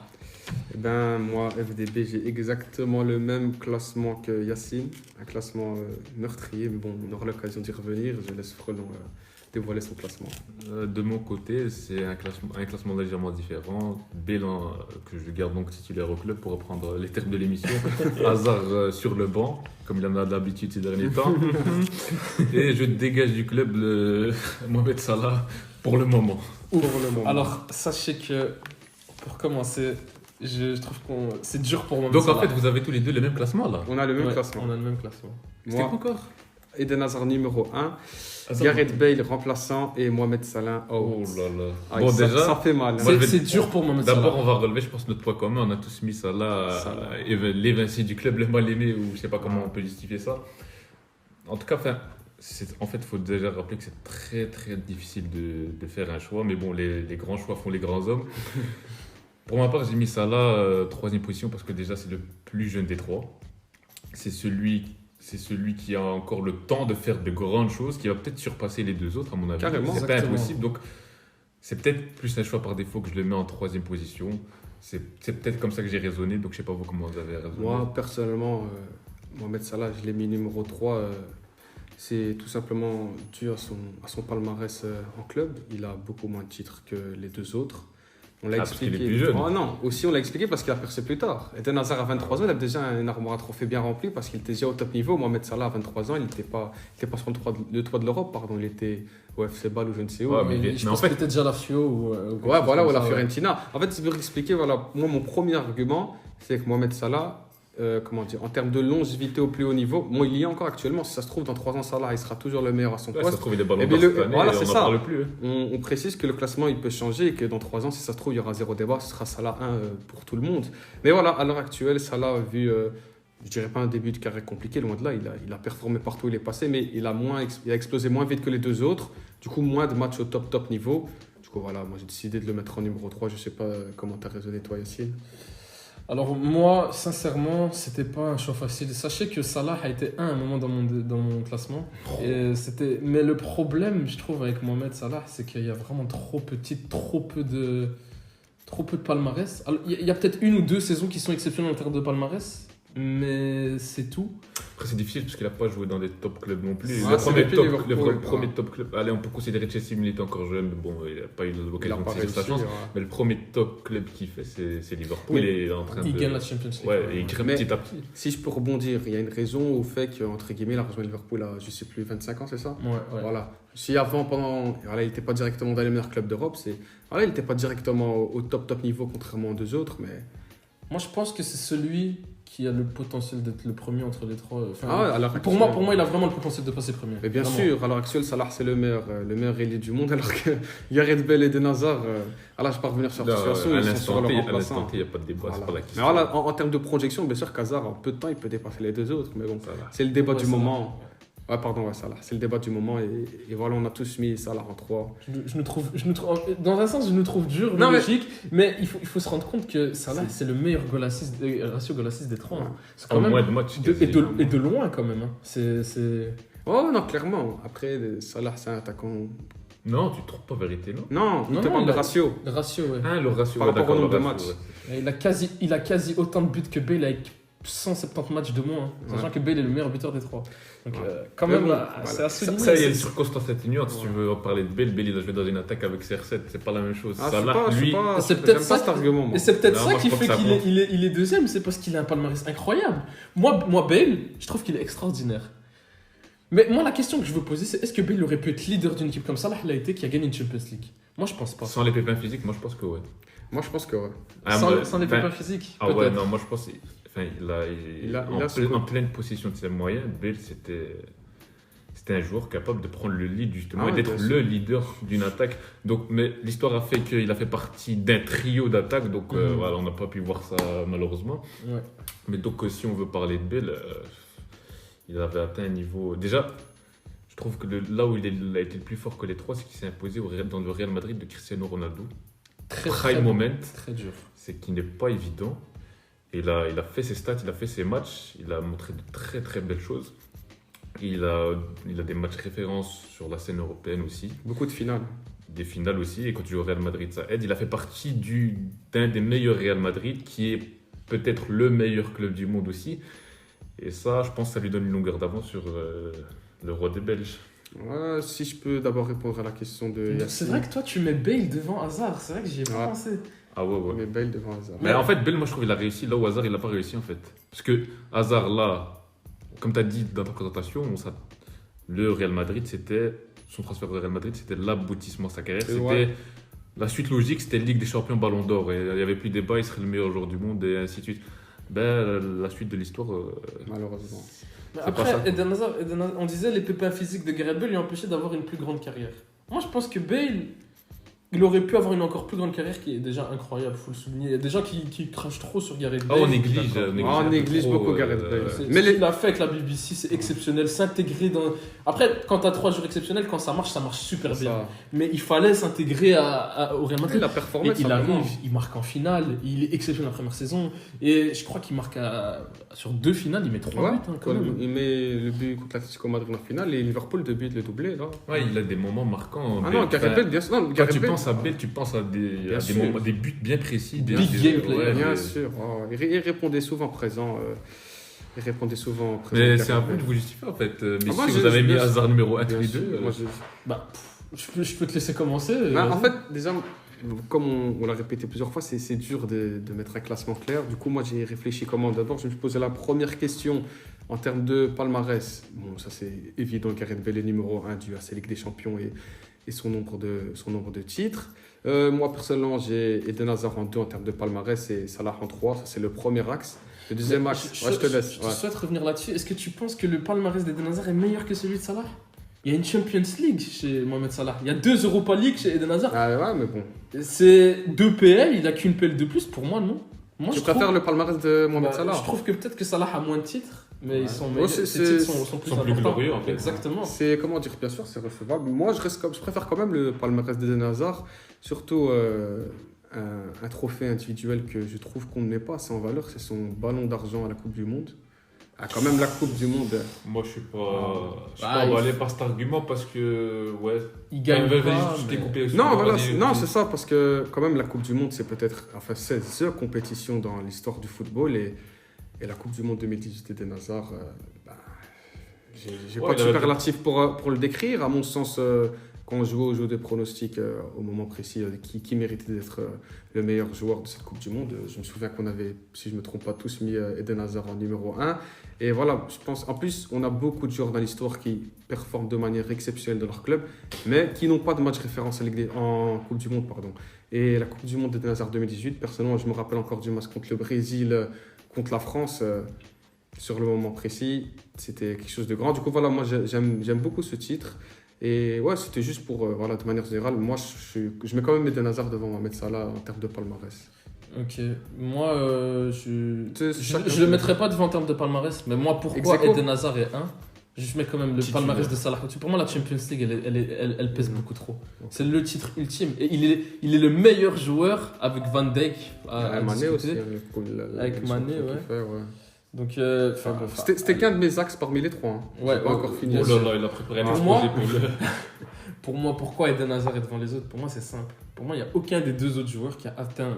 Eh ben, moi, FDB, j'ai exactement le même classement que Yacine. Un classement meurtrier, mais bon, on aura l'occasion d'y revenir. Je laisse Frelon dévoiler son classement. De mon côté, c'est un classement légèrement différent. Bale, que je garde donc titulaire au club pour reprendre les termes de l'émission. Hazard sur le banc, comme il en a d'habitude ces derniers temps. Et je dégage du club le Mohamed Salah pour le moment. Alors, sachez que, pour commencer, je trouve que c'est dur pour Mohamed Donc Salah. en fait, vous avez tous les deux le même classement là. On a le même Ouais, classement. on a le même classement. C'était Moi, quoi encore? Eden Hazard numéro 1, Hazard. Gareth Bale remplaçant et Mohamed Salah out. Oh là là. Ah, Bon, ça, déjà, ça fait mal. Moi, je vais- C'est dur pour Mohamed Salah. d'abord, on va relever, je pense, notre point commun. On a tous mis Salah, l'évincé du club, le mal aimé, ou je sais pas comment on peut justifier ça. En tout cas, en fait, il faut déjà rappeler que c'est très très difficile de faire un choix. Mais bon, les grands choix font les grands hommes. Pour ma part, j'ai mis Salah troisième position parce que déjà, c'est le plus jeune des trois. C'est celui qui a encore le temps de faire de grandes choses, qui va peut-être surpasser les deux autres, à mon avis. Carrément. C'est pas Exactement. impossible. Donc, c'est peut-être plus un choix par défaut que je le mets en troisième position. C'est peut-être comme ça que j'ai raisonné. Donc, je sais pas vous comment vous avez raisonné. Moi, personnellement, Mohamed Salah, je l'ai mis numéro 3. C'est tout simplement dû à son palmarès en club. Il a beaucoup moins de titres que les deux autres. On l'a parce qu'il expliqué. est plus jeune. Oh non, aussi on l'a expliqué parce qu'il a percé plus tard. Eden Hazard à 23 ans, il avait déjà une armoire à trophées bien remplie parce qu'il était déjà au top niveau. Mohamed Salah à 23 ans, il n'était pas sur le toit de l'Europe, pardon. Il était au FC Bâle ou je ne sais où. Ouais, Mais je en pense fait- que c'était déjà la Fio ou Ouais, voilà, ou la ouais. Fiorentina. En fait, c'est pour expliquer, voilà, moi, mon premier argument, c'est que Mohamed Salah, en termes de longévité au plus haut niveau, bon, il y est encore actuellement. Si ça se trouve, dans 3 ans, Salah, il sera toujours le meilleur à son Ouais, ça poste. se trouve, il est ballon Eh bien, d'or cette année, voilà, et c'est on n'en ça. parle plus. Hein. On précise que le classement, il peut changer et que dans 3 ans, si ça se trouve, il y aura zéro débat, ce sera Salah 1 pour tout le monde. Mais voilà, à l'heure actuelle, Salah a vu, je dirais pas un début de carrière compliqué, loin de là, il a performé partout où il est passé, mais il a explosé moins vite que les deux autres. Du coup, moins de matchs au top niveau. Du coup, voilà, moi j'ai décidé de le mettre en numéro 3. Je sais pas comment tu as raisonné, toi, Yacine. Alors moi, sincèrement, c'était pas un choix facile. Sachez que Salah a été à un moment dans mon classement. Mais le problème, je trouve, avec Mohamed Salah, c'est qu'il y a vraiment trop peu de palmarès. Alors, il y a peut-être une ou deux saisons qui sont exceptionnelles en termes de palmarès, mais c'est tout. Après, c'est difficile parce qu'il n'a pas joué dans des top clubs non plus. Ah, Le c'est premier depuis top, Liverpool, premier top club, allez, on peut considérer Chelsea, mais il était encore jeune, mais bon, il n'a pas eu Il a l'occasion de pas saisir sa réussi. chance. Ouais. Mais le premier top club qu'il fait, c'est Liverpool. Oui. Il est en train Il de. gagne la Champions League. Ouais, et il crée Mais- petit à petit. Si je peux rebondir, il y a une raison au fait qu'entre guillemets, il a rejoint Liverpool à, je sais plus, 25 ans, c'est ça? Ouais. Voilà. Si avant, voilà, il n'était pas directement dans les meilleurs clubs d'Europe, voilà, il n'était pas directement au top niveau, contrairement aux deux autres, mais... Moi, je pense que c'est celui qui a le potentiel d'être le premier entre les trois. Enfin, Ah ouais, à l'heure pour actuelle. moi, il a vraiment le potentiel de passer premier. Mais bien Vraiment. sûr, à l'heure actuelle, Salah, c'est le meilleur ailier du monde, alors que Gareth Bale et Eden Hazard, voilà, je ne vais pas revenir sur la situation, à ils sont l'instant sur T, leur à l'instant remplaçant. T, il n'y a pas de débat, Voilà. c'est pas la Mais question. voilà, en termes de projection, bien sûr qu'Hazard, en peu de temps, il peut dépasser les deux autres, mais bon, Ça va. c'est le débat du Ouais, moment. Ouais, pardon, ouais, Salah, c'est le débat du moment, et voilà, on a tous mis Salah en 3. Je nous trouve, dans un sens, je nous trouve dur, Non, mais- logique, mais il faut se rendre compte que Salah, c'est le meilleur ratio goal assist des trois. Ouais. hein. C'est quand En même moins de matchs. et de loin quand même. Hein. C'est... Oh non, clairement. Après, Salah, c'est un attaquant. Non, tu ne trouves pas vérité, non? Non, il Non, te non, parle de il a- ratio. Le ratio, ouais. Ah, le ratio, Par rapport d'accord, au nombre le de ratio, matchs. ouais. Et il a quasi autant de buts que Bale avec 170 matchs de moins, sachant Ouais. que Bale est le meilleur buteur des trois. Donc, Ouais. quand Mais même, bon, là, voilà. c'est à souligner. Ça, il y a une c'est- circonstance atténuante. Si tu Ouais. veux en parler de Bale, il a joué dans une attaque avec CR7. C'est pas la même chose. Ah, Salah, je suis lui, pas, c'est j'aime peut-être pas ça cet qui- argument. Moi. Et c'est peut-être Non, ça moi, je qui crois fait que ça qu'il est, compte. il est deuxième, c'est parce qu'il a un palmarès incroyable. Moi, Bale, je trouve qu'il est extraordinaire. Mais moi, la question que je veux poser, c'est est-ce que Bale aurait pu être leader d'une équipe comme ça, là, il a été qui a gagné une Champions League? Moi, je pense pas. sans les pépins physiques, moi je pense que ouais. Moi, je pense que ouais. Sans les enfin, pépins physiques, Ah ouais, peut-être. non, moi je pense enfin, il a en pleine possession de ses moyens, Bale c'était un joueur capable de prendre le lead justement Ah et ouais, d'être bien le leader d'une attaque. Donc, mais l'histoire a fait qu'il a fait partie d'un trio d'attaques, donc Mhm. voilà, on n'a pas pu voir ça malheureusement. Ouais. Mais donc si on veut parler de Bale, il avait atteint un niveau. Déjà, je trouve que là où il a été le plus fort que les trois, c'est qu'il s'est imposé dans le Real Madrid de Cristiano Ronaldo. Très, Prime très, moment. très dur. C'est qu'il n'est pas évident. Et il a fait ses stats, il a fait ses matchs, il a montré de très très belles choses. Il a des matchs références sur la scène européenne aussi, Beaucoup de finales. des finales aussi. Et quand tu joues au Real Madrid, ça aide. Il a fait partie d'un des meilleurs Real Madrid, qui est peut-être le meilleur club du monde aussi. Et ça, je pense que ça lui donne une longueur d'avance sur le roi des Belges. Ouais, si je peux d'abord répondre à la question de C'est Yacine. vrai que toi, tu mets Bale devant Hazard. C'est vrai que j'y ai pas Ouais. pensé. Ah ouais, ouais. Mais Bale devant Hazard. Mais en fait, Bale, moi je trouve qu'il a réussi là où Hazard il n'a pas réussi en fait. Parce que Hazard là, comme tu as dit dans ta présentation, le Real Madrid c'était, son transfert au Real Madrid c'était l'aboutissement de sa carrière. Et C'était ouais. la suite logique, c'était Ligue des Champions Ballon d'Or. Et il n'y avait plus de débat, il serait le meilleur joueur du monde et ainsi de suite. Ben, la suite de l'histoire, Malheureusement. Mais C'est après, pas ça. Eden Hazard, on disait les pépins physiques de Gareth Bale lui ont empêché d'avoir une plus grande carrière. Moi, je pense que Bale, il aurait pu avoir une encore plus grande carrière qui est déjà incroyable, faut le souligner. Il y a des gens qui crachent trop sur Gareth Bale. on néglige. D'accord. On un peu néglige trop, beaucoup Gareth Bale. C'est- Mais ce les- qu'il a fait avec la BBC, c'est exceptionnel. S'intégrer dans. Après, quand t'as 3 jours exceptionnels, quand ça marche super bien. Ça. Mais il fallait s'intégrer au Real Madrid. Il a Et performé. il simplement. arrive, il marque en finale, il est exceptionnel la première saison. Et je crois qu'il marque sur 2 finales, il met 3 Ouais, buts hein, quand même. il met le but contre l'Atlético Madrid en finale et Liverpool de but le doublé là. Ouais, il a des moments marquants. Ah Bale. non, Gareth Bale, bien sûr. Non, Quand Gareth tu Bale- penses à Bale, tu penses à Bien sûr. des buts bien précis. Big game player. Bien mais- sûr. Oh, il répondait souvent présent. Il répondait souvent présent. Mais Gareth c'est à vous Bale. de vous justifier en fait. Mais Ah, moi, si je- vous avez mis bien Hazard numéro 1 tous Bien les sûr, deux. moi, Bah, je peux te laisser commencer. Bah, en vas-y. fait, déjà, comme on l'a répété plusieurs fois, c'est dur de mettre un classement clair. Du coup, moi, j'ai réfléchi comment. D'abord, je me suis posé la première question en termes de palmarès. Bon, ça, c'est évident. Gareth Bale est numéro 1 dû à sa Ligue des Champions et son nombre de titres. Moi, personnellement, j'ai Eden Hazard en 2 en termes de palmarès et Salah en 3. Ça, c'est le premier axe. Le deuxième axe, je te laisse. Je Ouais. souhaite revenir là-dessus. Est-ce que tu penses que le palmarès d'Eden Hazard est meilleur que celui de Salah? Il y a une Champions League chez Mohamed Salah. Il y a 2 Europa League chez Eden Hazard. Ah ouais, mais bon. C'est 2 PL, il a qu'une PL de plus. Pour moi, non. Moi, Tu je préfères trouve, le palmarès de Mohamed bah, Salah? je trouve que peut-être que Salah a moins de titres, mais Ouais. ils sont Ouais, meilleurs. c'est- Ces titres sont sont plus plus importants. glorieux, en fait. Exactement. C'est comment dire, bien sûr, c'est recevable. Moi, je préfère quand même le palmarès d'Eden Hazard, surtout un trophée individuel que je trouve qu'on ne met pas assez en valeur, c'est son ballon d'argent à la Coupe du Monde. Ah, quand même, la Coupe du Monde. Moi, je suis pas Ah, emballé par cet argument parce que, ouais. Il gagne Vas-y, pas. je t'ai mais- coupé. Non, voilà, Vas-y, non, vas-y. c'est ça, parce que quand même, la Coupe du Monde, c'est peut-être, enfin, c'est the compétition dans l'histoire du football et la Coupe du Monde 2018 d'Eden Hazard, bah, j'ai Ouais, pas de il avait- superlatif pour le décrire. À mon sens, quand on joue au jeu des pronostics au moment précis, qui méritait d'être le meilleur joueur de cette Coupe du Monde, je me souviens qu'on avait, si je ne me trompe pas, tous mis Eden Hazard en numéro 1. Et voilà, je pense, en plus, on a beaucoup de joueurs dans l'histoire qui performent de manière exceptionnelle dans leur club, mais qui n'ont pas de match référence en Coupe du Monde. Pardon. Et la Coupe du Monde d'Eden Hazard 2018, personnellement, je me rappelle encore du match contre le Brésil, contre la France. Sur le moment précis, c'était quelque chose de grand. Du coup, voilà, moi, j'aime beaucoup ce titre. Et ouais, c'était juste pour, voilà, de manière générale, moi, je mets quand même Eden Hazard devant Mohamed Salah en termes de palmarès. Ok. Moi, chacun- je le mettrais pas devant en termes de palmarès, mais moi, pourquoi Ex aequo. Eden Hazard est 1? Je mets quand même le Titulaire. palmarès de Salah. Pour moi, la Champions League, elle pèse beaucoup trop. C'est le titre ultime. Et il est le meilleur joueur avec Van Dijk à Mané discuter. aussi. Avec Mané, ouais. ouais. Donc, C'était qu'un de mes axes parmi les trois. Hein. Ouais, J'ai pas encore fini. Oh là là, il a préparé un Pour exposé moi- pour le. Pour moi, pourquoi Eden Hazard est devant les autres? Pour moi, c'est simple. Pour moi, il n'y a aucun des deux autres joueurs qui a atteint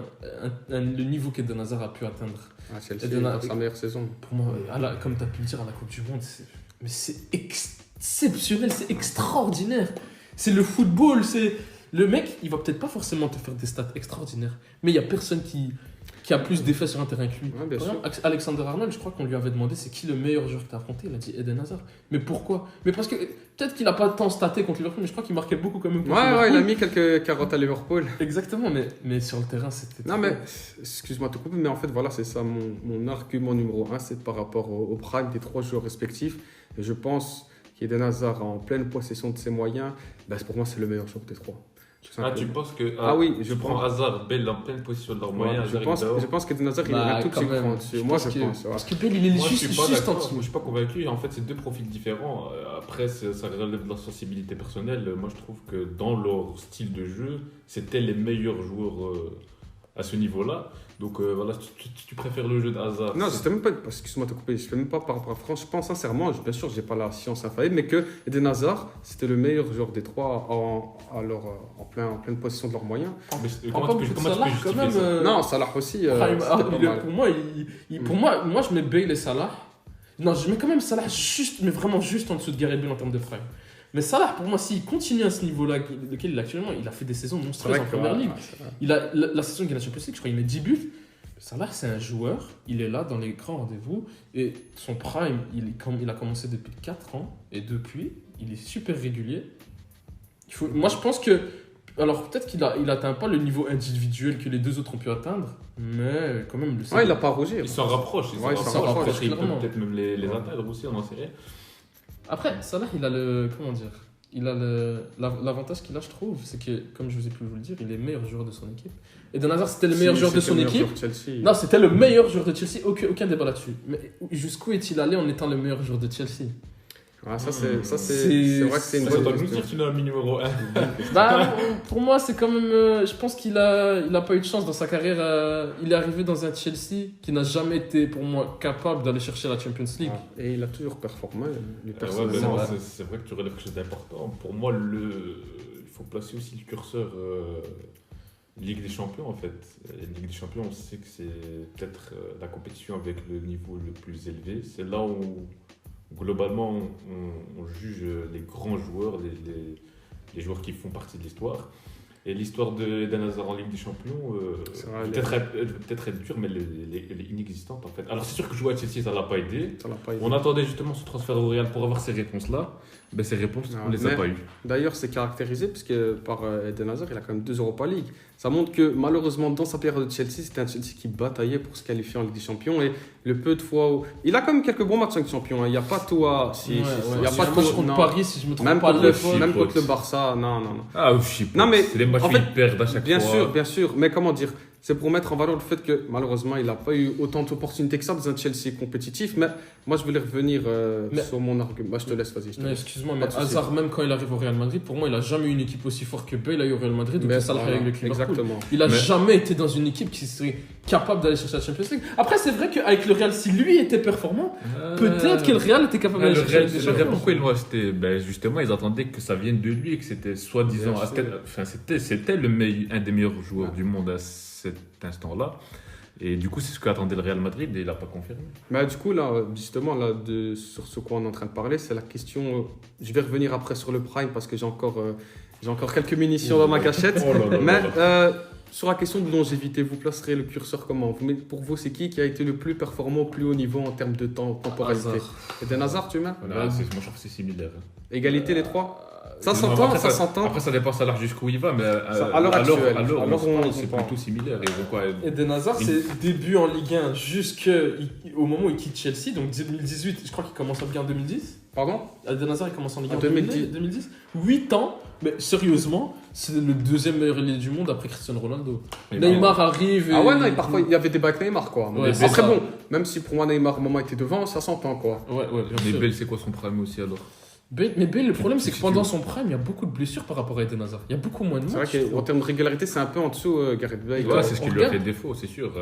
le niveau qu'Eden Hazard a pu atteindre. Ah, Chelsea, Eden dans sa meilleure saison. Pour moi, comme tu as pu le dire à la Coupe du Monde, mais c'est exceptionnel, c'est extraordinaire. C'est le football, c'est... Le mec, il va peut-être pas forcément te faire des stats extraordinaires, mais il n'y a personne qui a plus d'effet sur un terrain que lui. Ouais, bien Par sûr. exemple, Alexander Arnold, je crois qu'on lui avait demandé c'est qui le meilleur joueur que tu as affronté. Il a dit Eden Hazard. Mais pourquoi? Mais parce que peut-être qu'il n'a pas tant staté contre Liverpool, mais je crois qu'il marquait beaucoup quand même contre Ouais, Liverpool. il a mis quelques carottes à Liverpool. Exactement, mais sur le terrain, c'était. Non, mais excuse-moi de te couper, mais en fait, voilà, c'est ça mon argument numéro 1, c'est par rapport au prime des trois joueurs respectifs. Et je pense qu'Eden Hazard, en pleine possession de ses moyens, pour moi, c'est le meilleur joueur des trois. Ah, tu penses que. Ah oui, je tu prends pense. Hazard, Bale en pleine position de leurs Ouais, moyens. je pense qu'Eden Hazard, il a un tout petit cran dessus. Moi, je pense. Ouais. Parce que Bale, il est Moi, je juste, suis pas juste en d'accord. dessous. Moi, je suis pas convaincu. En fait, c'est deux profils différents. Après, ça relève de leur sensibilité personnelle. Moi, je trouve que dans leur style de jeu, c'était les meilleurs joueurs à ce niveau-là. Donc voilà, tu préfères le jeu de Hazard. Non, c'était même pas. Excuse-moi de te couper. Je fais même pas par rapport à France. Je pense sincèrement, bien sûr, j'ai pas la science infaillible, mais que Eden Hazard, c'était le meilleur joueur des trois en pleine possession de leurs moyens. Mais Prends comment pas tu peux beaucoup de Salah, justifier quand même, ça Non, Salah aussi. C'était pas mal. Pour moi, moi, je mets Bale et Salah. Non, je mets quand même Salah juste, mais vraiment juste en dessous de Gareth Bale en termes de prime. Mais Salah, pour moi, s'il continue à ce niveau-là, lequel il est actuellement, il a fait des saisons C'est monstrueuses vrai en que, première ouais, ligue. c'est vrai. Il a la saison qu'il a Champions League, je crois, il met 10 buts. Salah, c'est un joueur, il est là dans les grands rendez-vous et son prime, il a commencé depuis 4 ans et depuis, il est super régulier. Moi, je pense que, alors peut-être qu'il atteint pas le niveau individuel que les deux autres ont pu atteindre, mais quand même, Ouais, il a pas rougé. Il s'en rapproche. Ouais, il s'en rapproche, Il peut clairement. peut-être même les atteindre aussi, on en sait rien. Après, Salah, il a le. Comment dire? Il a l'avantage qu'il a, je trouve, c'est que, comme je vous ai pu vous le dire, il est meilleur joueur de son équipe. Eden Hazard, c'était le meilleur joueur de son équipe. Non, c'était le meilleur joueur de Chelsea, aucun débat là-dessus. Mais jusqu'où est-il allé en étant le meilleur joueur de Chelsea? Ouais, ça, c'est C'est- vrai que c'est une Ça bonne doit nous question. dire qu'il a mis numéro 1. Bah, pour moi, c'est quand même. Je pense qu'il a pas eu de chance dans sa carrière. Il est arrivé dans un Chelsea qui n'a jamais été, pour moi, capable d'aller chercher la Champions League. Et il a toujours performé, lui Ouais, personnellement. c'est vrai que tu relèves quelque chose d'important. Pour moi, il faut placer aussi le curseur Ligue des Champions, en fait. La Ligue des Champions, on sait que c'est peut-être la compétition avec le niveau le plus élevé. C'est là où, globalement, on juge les grands joueurs, les joueurs qui font partie de l'histoire. Et l'histoire d'Eden Hazard en Ligue des Champions, C'est vrai, peut-être être dure, mais elle est inexistante, en fait. Alors, c'est sûr que jouer à Chelsea, ça ne l'a pas aidé. Ça l'a pas aidé. On attendait justement ce transfert au Real pour avoir ces réponses-là. Ben, ces réponses, on ne les a Mais- pas eues. D'ailleurs, c'est caractérisé puisque par Eden Hazard, il a quand même 2 Europa League. Ça montre que malheureusement, dans sa période de Chelsea, c'était un Chelsea qui bataillait pour se qualifier en Ligue des Champions. Et le peu de fois où. Il a quand même quelques bons matchs en Ligue des Champions. hein. Il n'y a pas tout à. Il y a Si pas un tout. match contre non. Paris, si je me trompe Même pas. contre, l'époque. même contre le Barça, non. Ah, je sais pas. Non, mais c'est les matchs en fait, qu'ils perdent à chaque Bien fois. sûr, mais comment dire? C'est pour mettre en valeur le fait que malheureusement, il n'a pas eu autant d'opportunités que ça dans un Chelsea compétitif. Mais moi, je voulais revenir sur mon argument. Bah, je te laisse, vas-y. je te Mais laisse. excuse-moi, Pas mais de souci. Hazard, même quand il arrive au Real Madrid, pour moi, il a jamais eu une équipe aussi forte que Bale a eu au Real Madrid ou Mais que Salah voilà, avec le Liverpool. exactement. Il a Mais- jamais été dans une équipe qui serait capable d'aller chercher la Champions League. Après, c'est vrai qu'avec le Real, si lui était performant, peut-être que le Real était capable d'aller chercher la Ligue des Le Real, Champions. pourquoi ils l'ont acheté? Ben, justement, ils attendaient que ça vienne de lui et que c'était soi-disant. Bien sûr. Enfin, c'était un des meilleurs joueurs du monde à cet instant-là. Et du coup, c'est ce qu'attendait le Real Madrid et il n'a pas confirmé. Bah, du coup, là, justement, sur ce quoi on est en train de parler, c'est la question. Je vais revenir après sur le Prime parce que j'ai encore quelques munitions dans ma cachette. Oh là là Mais là là. sur la question de longévité, vous placerez le curseur comment? Pour vous, c'est qui a été le plus performant au plus haut niveau en termes de temporalité? Hazard. Eden Hazard, tu mets? Moi, je trouve que c'est similaire. Égalité les trois? Ça Non, s'entend, après, ça s'entend. Après, ça dépend ça large jusqu'où il va, mais À l'heure actuelle. alors, Alors, on c'est comprend. plutôt similaire. Et donc, ouais, Eden Hazard, c'est début en Ligue 1 jusqu'au moment où il quitte Chelsea, donc 2018, je crois qu'il commence en Ligue 1 en 2010. Pardon? Eden Hazard, il commence en Ligue 1 En en 2010. 2010. 8 ans, mais sérieusement, c'est le deuxième meilleur ailier du monde après Cristiano Ronaldo. mais Neymar arrive et... Ah ouais, non, parfois il y avait des avec Neymar, quoi. Ouais, c'est Après, ça. bon, même si pour moi Neymar, au moment était devant, ça s'entend, quoi. Ouais, bien Mais sûr. Bale, c'est quoi son prime aussi alors? Mais Bale, le problème, c'est que Si pendant tu- son prime, il y a beaucoup de blessures par rapport à Eden Hazard. Il y a beaucoup moins de C'est vrai matchs. je qu'en trouve. termes de régularité, c'est un peu en dessous Gareth Bale. Ouais, c'est ce on qui lui a regarde. fait défaut, c'est sûr.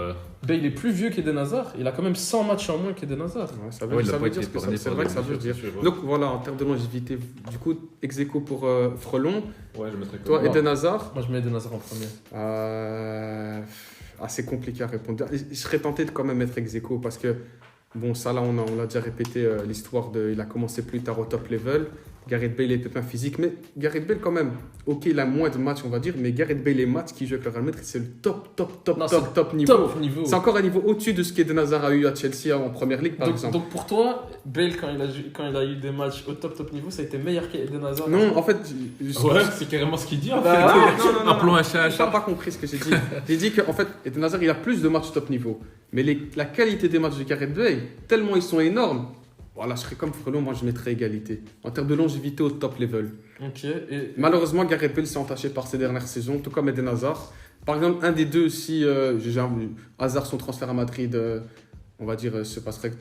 Bale est plus vieux qu'Eden Hazard. Il a quand même 100 matchs en moins qu'Eden Hazard. Ouais, ça Ouais, il ça a veut pas dire été ce que ça épargné c'est par vrai des que ça veut blessures, dire. c'est sûr. Donc voilà, en termes de longévité, du coup, ex-aequo pour Frelon. Ouais, je mettrais Toi, comme Eden Hazard, Moi, je mets Eden Hazard en premier. assez compliqué à répondre. Je serais tenté de quand même mettre ex-aequo parce que, bon, ça là, on l'a déjà répété, l'histoire de. Il a commencé plus tard au top level. Gareth Bale est pépin physique, mais Gareth Bale, quand même, ok, il a moins de matchs, on va dire, mais Gareth Bale, les matchs qu'il joue avec le Real Madrid, c'est le Non, c'est top niveau. Top niveau. C'est encore un niveau au-dessus de ce qu'Eden Hazard a eu à Chelsea en première ligue, par exemple. Donc pour toi, Bale, quand il a eu des matchs au top niveau, ça a été meilleur qu'Eden Hazard. Non, en fait, Ouais, c'est carrément ce qu'il dit en fait. Bah, non, Appelons un chat un tu chat. n'as pas compris ce que j'ai dit. J'ai dit qu'en fait, Eden Hazard, il a plus de matchs top niveau. Mais la qualité des matchs de Gareth Bale, tellement ils sont énormes. Voilà, je serais comme Frelon, moi je mettrais égalité. En termes de longévité au top level. Ok. Et Malheureusement, Gareth Bale s'est entaché par ses dernières saisons, tout comme Eden Hazard. Par exemple, un des deux, si Hazard, son transfert à Madrid, on va dire, se passerait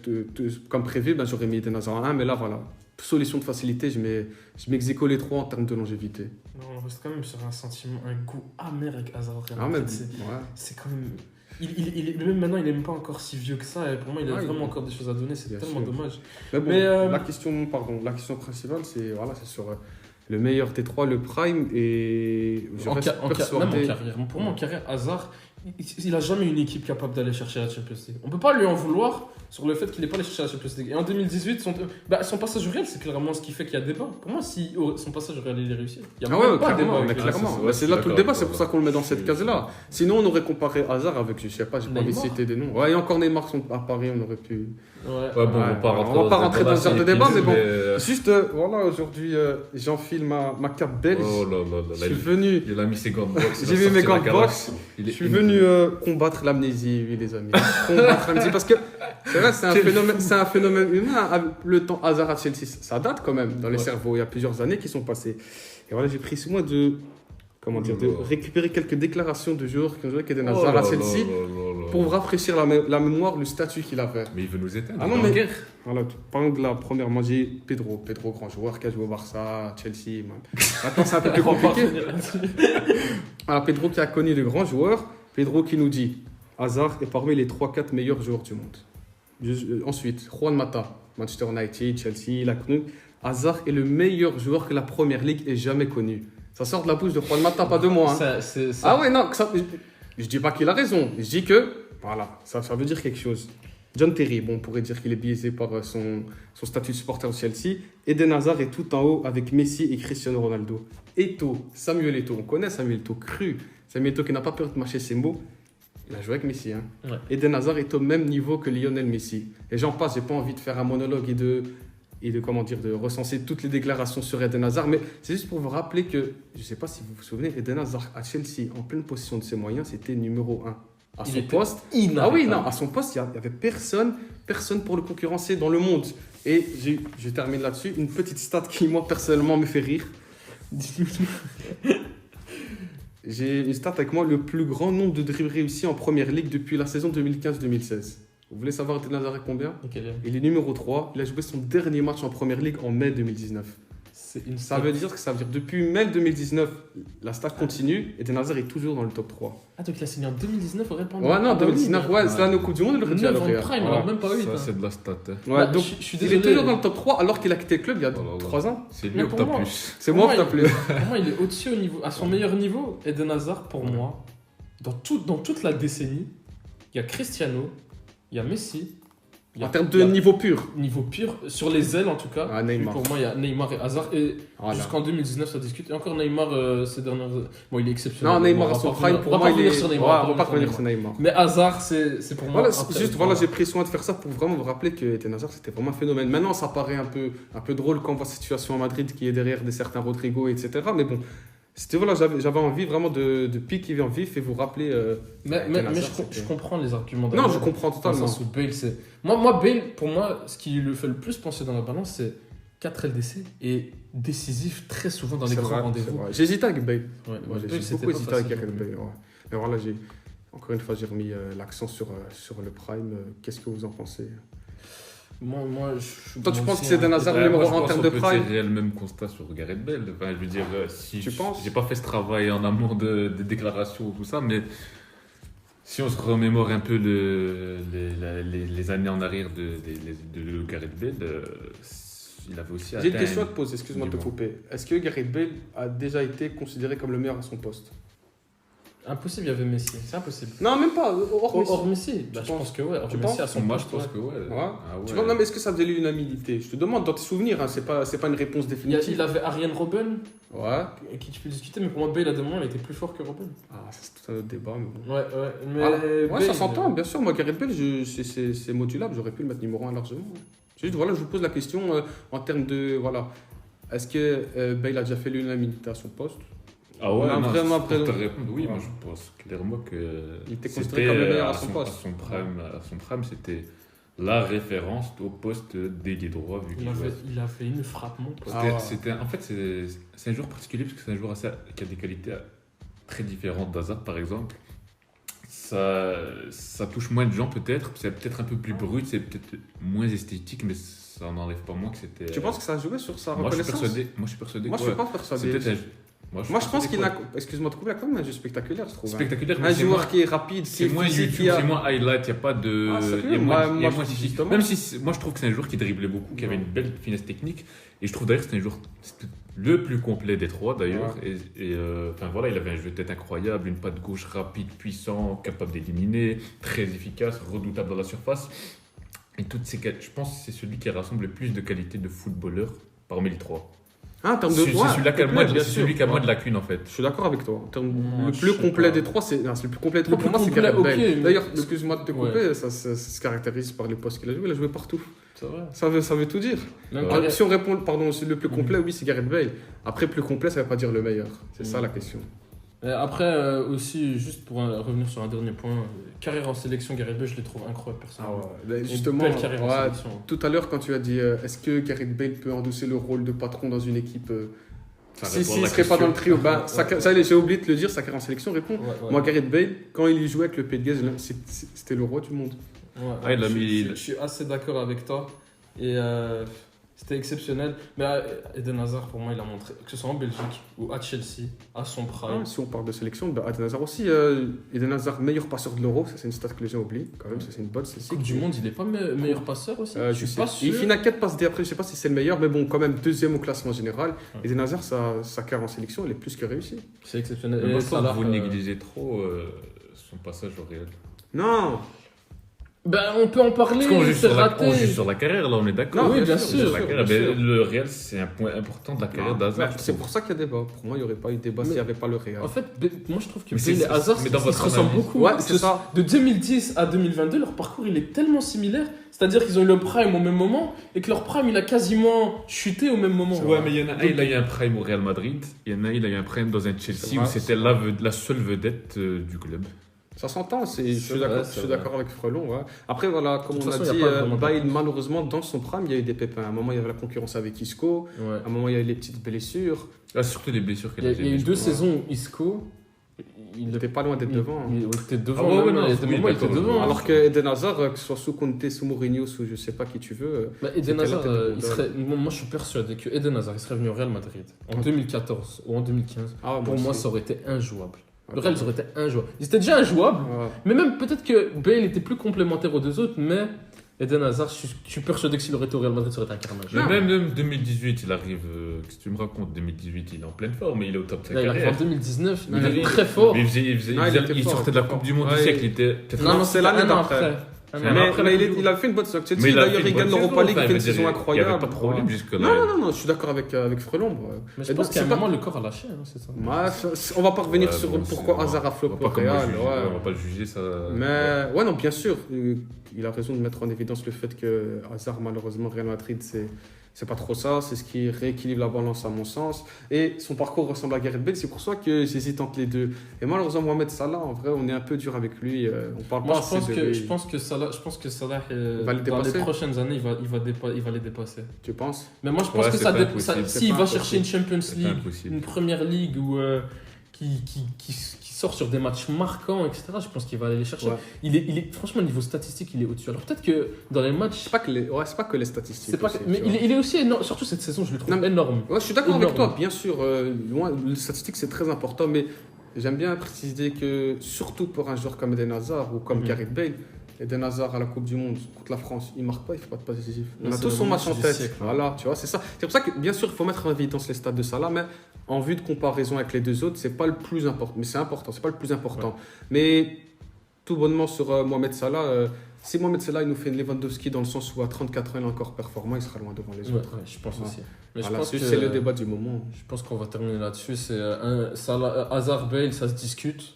comme prévu, ben, j'aurais mis Eden Hazard en 1. Mais là, voilà, solution de facilité, je mets ex-aequo les trois en termes de longévité. non, on reste quand même sur un sentiment, un goût amer avec Hazard. Ah, mais C'est- ouais. C'est quand même. Même maintenant, il n'est même pas encore si vieux que ça. Et pour moi, il a Ouais, vraiment encore des choses à donner. C'est bien tellement sûr. dommage. Mais bon, Mais, la question principale, c'est sur le meilleur des trois, le prime, et je reste Même en persuadé. carrière. Pour moi, en carrière, Hazard, il a jamais eu une équipe capable d'aller chercher la Champions League. On peut pas lui en vouloir sur le fait qu'il n'est pas allé chercher la Champions League. Et en 2018, son passage au Real, c'est clairement ce qui fait qu'il y a débat. Pour moi, si son passage au Real il est réussi, il y a Ah ouais, même pas clairement, débat. mais avec clairement. ça, Bah, ouais, c'est je là suis tout le d'accord, débat, c'est pour ça qu'on le met dans cette case-là. Sinon, on aurait comparé Hazard avec, je sais pas, j'ai pas envie de Neymar. citer des noms. Ouais, et encore Neymar sont à Paris, on aurait pu. Ouais. Ouais, bon, Ouais, on va pas rentrer dans ce genre de débat, mais bon. euh, Juste, voilà, aujourd'hui, j'enfile ma cape belge. Oh là là là Je là. suis venu. Il a mis ses gants de boxe. J'ai mis mes gants de boxe. Il Je est suis venu combattre l'amnésie, oui, les amis. Combattre l'amnésie, parce que c'est vrai, c'est un phénomène humain. Le temps Hazard à Chelsea, ça date quand même dans les Ouais. cerveaux. Il y a plusieurs années qui sont passées. Et voilà, j'ai pris soin de récupérer quelques déclarations de joueurs qui ont joué avec Eden Hazard à Chelsea pour rafraîchir la mémoire, le statut qu'il avait. Mais il veut nous éteindre. Ah il est non, en mais- guerre. Voilà, parlons de la première manger Pedro, grand joueur qui a joué au Barça, à Chelsea. Maintenant, c'est un peu plus compliqué. Alors, Pedro qui a connu de grands joueurs, Pedro qui nous dit Hazard est parmi les 3-4 meilleurs joueurs du monde. Ensuite, Juan Mata, Manchester United, Chelsea, il a connu. Hazard est le meilleur joueur que la première ligue ait jamais connu. Ça sort de la bouche de Juan Mata, pas de moi. Hein. Ah ouais, non, je dis pas qu'il a raison. Je dis que, voilà, ça veut dire quelque chose. John Terry, bon, on pourrait dire qu'il est biaisé par son statut de supporter de Chelsea. Eden Hazard est tout en haut avec Messi et Cristiano Ronaldo. Eto'o, Samuel Eto'o, on connaît Samuel Eto'o, cru. Samuel Eto'o qui n'a pas peur de mâcher ses mots. Il a joué avec Messi. Hein. Ouais. Eden Hazard est au même niveau que Lionel Messi. Et j'en passe, j'ai pas envie de faire un monologue et de recenser toutes les déclarations sur Eden Hazard, mais c'est juste pour vous rappeler que, je sais pas si vous vous souvenez, Eden Hazard à Chelsea, en pleine possession de ses moyens, c'était numéro 1. À Il son était poste, inarrêtable. ah oui, non, à son poste, il n'y avait personne pour le concurrencer dans le monde. Et je termine là-dessus, une petite stat qui, moi, personnellement, me fait rire. J'ai une stat avec moi, le plus grand nombre de dribbles réussis en première ligue depuis la saison 2015-2016. Vous voulez savoir Eden Hazard est combien? Il est numéro 3. Il a joué son dernier match en première ligue en mai 2019. C'est une Ça veut dire depuis mai 2019, la stat continue et Eden Hazard est toujours dans le top 3. Ah, donc il a signé en 2019 au Real pendant. Ouais, non, Ah, bah oui, 2019, ouais, c'est l'année au Coupe du Monde, il aurait dû 9 aller au ans de Real. prime, Voilà. alors même pas 8. Ça, c'est de la stat. hein. Ouais, Bah, donc je suis il est désolé. toujours dans le top 3 alors qu'il a quitté le club il y a Oh là là. 3 ans. C'est Mais lui pour ou moi- plus. C'est moi Pour qui moi, t'as plus. Pour moi, il est au-dessus au niveau, à son meilleur niveau. Eden Hazard, pour moi, dans toute la décennie, il y a Cristiano, il y a Messi. Il y a- En termes il y de a- niveau pur. niveau pur, sur les ailes en tout cas. Ah, Neymar. Pour moi, il y a Neymar et Hazard. Et Voilà. jusqu'en 2019, ça discute. Et encore Neymar, ces dernières. Bon, il est exceptionnel. Non, Neymar On à va son pas prime, revenir- pour on va moi, pas il revenir est. sur Ouais, Neymar. on va pas revenir sur Neymar. Mais Hazard, c'est pour moi. Voilà, un juste, très- voilà, j'ai pris soin de faire ça pour vraiment vous rappeler que Eden Hazard, c'était vraiment un phénomène. Maintenant, ça paraît un peu drôle quand on voit cette situation à Madrid qui est derrière des certains Rodrigo, etc. Mais bon, c'était, voilà, j'avais envie vraiment de piquer en vif et vous rappeler. Mais Eden Hazard, je c'était- comprends les arguments. Non, d'Azard. je comprends Dans le totalement. sens où Bale, c'est. Moi, Bale, pour moi, ce qui le fait le plus pencher dans la balance, c'est 4 LDC et décisif très souvent dans les C'est grands vrai, rendez-vous. c'est vrai. J'hésitais avec Bale. Ouais, Moi, Bale, j'ai c'était beaucoup pas hésité avec facile. Bale. Ouais. Mais voilà, encore une fois, j'ai remis l'accent sur le prime. Qu'est-ce que vous en pensez? Moi, je Toi, tu moi penses aussi, que c'est d'un hein. hasard Ouais, numéro moi, je 1 en pense termes qu'on de peut prime? tirer le même constat sur Gareth Bale. Enfin, je veux dire, si Tu penses? j'ai pas fait ce travail en amont des déclarations, tout ça, mais si on se remémore un peu les années en arrière de Gareth Bale, il avait aussi J'ai une atteint question à te poser, excuse-moi de te Dis-moi. couper. Est-ce que Gareth Bale a déjà été considéré comme le meilleur à son poste? Impossible, il y avait Messi. C'est impossible. Non, même pas, hors Messi. Hors Messi, bah, Tu je penses? pense que ouais. Hors Tu Messi penses? à son Moi, je poste, pense ouais. que ouais. Ouais. Ah ouais. Tu vois, non, mais est-ce que ça faisait l'unanimité? Je te demande dans tes souvenirs, hein, c'est pas une réponse Il définitive. avait Arjen Robben, Ouais. avec qui tu peux discuter, mais pour moi, Bale, à des moments, il était plus fort que Robben. Ah, ça, c'est tout un autre débat, mais bon. Ouais. Mais Voilà. Ouais, Bale, ça s'entend, bien sûr. Moi, Gareth Bale, c'est modulable. J'aurais pu le mettre numéro 1 largement. C'est juste, voilà, je vous pose la question en termes de. Voilà. Est-ce que Bale a déjà fait l'unanimité à son poste? Ah ouais, On a non, vraiment pour te après- répondre, oui, moi Ouais. je pense clairement que Il était c'était considéré comme le meilleur à son poste. À son prime, c'était la référence au poste d'ailier droit vu qu'il jouait. il a fait une frappe, mon pote. Ah ouais. En fait, c'est un joueur particulier parce que c'est un joueur qui a des qualités très différentes d'Hazard, par exemple. Ça touche moins de gens, peut-être. C'est peut-être un peu plus brut, c'est peut-être moins esthétique, mais ça n'enlève pas moins que c'était. Tu penses que ça a joué sur sa Moi, je suis reconnaissance? persuadé. Moi, je suis persuadé. Moi, je que, suis pas c'est persuadé. peut-être moi, Moi, je pense qu'il a a. Excuse-moi de couper, il a quand même un jeu spectaculaire, je trouve. hein. spectaculaire, mais Un c'est joueur moins- qui est rapide, qui c'est est moins physique, YouTube, qui a. c'est moins highlight, il n'y a pas de. Ah, sérieux il y a Moi, moins- il y moi, a moins je trouve physique. justement- Même si moi je trouve que c'est un joueur qui driblait beaucoup, qui avait une belle finesse technique. Et je trouve d'ailleurs que c'était un joueur c'était le plus complet des trois d'ailleurs. Enfin voilà, il avait un jeu de tête incroyable, une patte gauche rapide, puissant, capable d'éliminer, très efficace, redoutable dans la surface. Et je pense que c'est celui qui rassemble le plus de qualités de footballeur parmi les trois. Ah, en termes de. C'est celui-là qui a moins de- bien c'est sûr. celui qui a moins de lacunes en fait. Je suis d'accord avec toi. En termes- Moi, le je plus sais complet pas. des trois, c'est. Non, c'est le plus complet des Le trois. Pour plus moi, c'est complet, Gareth Bale. ok, mais- D'ailleurs, excuse-moi de te couper, Ouais. ça se caractérise par les postes qu'il a joué. Il a joué partout. C'est vrai. Ça veut tout dire. Même Ouais. Si on répond, pardon, c'est le plus Mhm. complet, oui, c'est Gareth Bale. Après, plus complet, ça veut pas dire le meilleur. C'est ça Mhm. la question. Après, aussi, juste pour revenir sur un dernier point, carrière en sélection, Gareth Bale, je les trouve incroyables, personnellement. Une Justement, belle carrière en ouais, sélection. tout à l'heure, quand tu as dit est-ce que Gareth Bale peut endosser le rôle de patron dans une équipe Ça si répond à il la serait pas dans le question. trio, bah, ça, j'ai oublié de te le dire, sa carrière en sélection répond. Ouais. Moi, Gareth Bale, quand il y jouait avec le Pays de Galles, c'était le roi du monde. Ouais, Ah, il a je, mis- je suis assez d'accord avec toi. Et c'était exceptionnel. Mais Eden Hazard, pour moi, il a montré, que ce soit en Belgique ou à Chelsea, à son prime. Ah, si on parle de sélection, bah, Eden Hazard aussi. Eden Hazard, meilleur passeur de l'Euro, ça c'est une stat que les gens oublient. Quand même, ça c'est une bonne statistique. Coupe du Monde, il est pas meilleur passeur aussi. Je suis sais. pas Il sûr. finit à 4 passes D. Après, je sais pas si c'est le meilleur, mais bon, quand même deuxième au classement général. Ouais. Eden Hazard, sa carrière en sélection, elle est plus que réussie. C'est exceptionnel. Mais Et moi, je pense Salah, que vous négligez trop son passage au Real. Non, Ben, on peut en parler, Parce qu'on juge c'est sur, raté. on juge sur la carrière, là, on est d'accord. Non, oui, bien On juge sûr, sur la carrière. bien Mais sûr. le Real, c'est un point important de la carrière d'Hazard. je c'est trouve. pour ça qu'il y a débat. Pour moi, il n'y aurait pas eu de débat s'il n'y avait pas le Real. En fait, moi je trouve que Mais Bale c'est- et Hazard, mais dans ils votre se ressemblent analyse- beaucoup. Ouais, Parce c'est que ça. De 2010 à 2022, leur parcours il est tellement similaire. C'est-à-dire qu'ils ont eu le prime au même moment et que leur prime il a quasiment chuté au même moment. Ouais, mais il y en a un, il a eu un prime au Real Madrid. Il y en a un, il a eu un prime dans un C'est Chelsea vrai, où c'était la seule vedette du club. Ça s'entend, je C'est suis vrai, d'accord, c'est je suis vrai. d'accord avec Frelon. Ouais. Après, voilà, comme De on toute a façon, dit, y a pas vraiment de Bale, réponse. malheureusement, dans son prime, il y a eu des pépins. À un moment, il y avait la concurrence avec Isco. Ouais. À un moment, il y a eu les petites blessures. Ah, surtout les blessures Il y a eu deux saisons. saisons où Isco, Il n'était pas loin d'être devant. hein. Il était devant. Ah ouais, même, ouais, non, il y a des oui, moments où il était d'accord. devant. Alors que Eden Hazard, que ce soit sous Conte, sous Mourinho, sous je sais pas qui tu veux. Bah, Eden C'était la Hazard, tête de il gondole. serait, moi je suis persuadé que Eden Hazard il serait venu au Real Madrid en 2014 ou en 2015. Ah, Pour moi, aussi. ça aurait été injouable. Le Ok. Real, ça aurait été injouable. Ils étaient déjà injouables, Ouais. mais même peut-être que Bale était plus complémentaire aux deux autres, mais Eden Hazard, je suis persuadé que s'il aurait été au Real Madrid, ça aurait été un carnage. Mais même 2018, il arrive. Qu'est-ce que tu me racontes 2018, il est en pleine forme, il est au top de sa Là, il arrive carrière. en 2019, il Non, est il- très fort. Mais Non, il était il fort, sortait de la il était Coupe du fort. Monde du Ouais, siècle, il était peut-être. Non, c'est l'année un an d'après. après. Un an Mais, après mais la il, Coupe du il a fait une bonne saison. Chelsea, Mais il a d'ailleurs, fait il une gagne bonne l'Europa saison, League, il enfin, fait une je veux saison dire, incroyable. Il n'y avait pas de problème Ouais. jusque-là. Non, je suis d'accord avec Frelon. Mais je Et pense donc, qu'à un c'est pas- moment, le corps a lâché, hein, c'est ça. On va pas revenir Ouais, sur bon, pourquoi c'est- Hazard a On flopé va au pas comme le Real. juger, ouais. on va pas le juger, ça. Mais ouais, non, bien sûr, il a raison de mettre en évidence le fait que Hazard, malheureusement, Real Madrid, c'est pas trop ça. C'est ce qui rééquilibre la balance, à mon sens. Et son parcours ressemble à Gareth Bale. C'est pour ça que j'hésite entre les deux. Et malheureusement, Mohamed Salah, en vrai, on est un peu dur avec lui. On parle Moi, pas je assez de lui. pense que Salah, Va le dans dépasser. les prochaines années, il va les dépasser. Tu penses? Mais moi, je pense Ouais, que c'est ça pas dépend. impossible. C'est S'il pas va impossible. chercher une Champions C'est pas League, impossible. une Première League ou qui sort sur des matchs marquants, etc. Je pense qu'il va aller les chercher. Ouais. Franchement, niveau statistique, il est au-dessus. Alors peut-être que dans les matchs. C'est pas que les statistiques. C'est pas, aussi, mais tu vois. il est aussi énorme. Surtout cette saison, je le trouve Non, mais- énorme. Ouais, je suis d'accord avec Énorme. toi, bien sûr. Les statistiques, c'est très important, mais j'aime bien préciser que, surtout pour un joueur comme Eden Hazard ou comme Mhm. Gareth Bale, Eden Hazard à la Coupe du Monde contre la France, il marque pas, il fait pas de passe décisif. On Non, a c'est tous le son match match en du tête. siècle, hein. Voilà, tu vois, c'est ça. C'est pour ça que, bien sûr, il faut mettre en évidence les stats de Salah, mais en vue de comparaison avec les deux autres, c'est pas le plus important. Mais c'est important, c'est pas le plus important. Mais tout bonnement sur Mohamed Salah, si Mohamed Salah il nous fait une Lewandowski dans le sens où à 34 ans il est encore performant, il sera loin devant les Ouais, autres. je pense Ouais. aussi. Mais Voilà, je pense que c'est le débat du moment. Je pense qu'on va terminer là-dessus. C'est Hazard, Bale, ça se discute.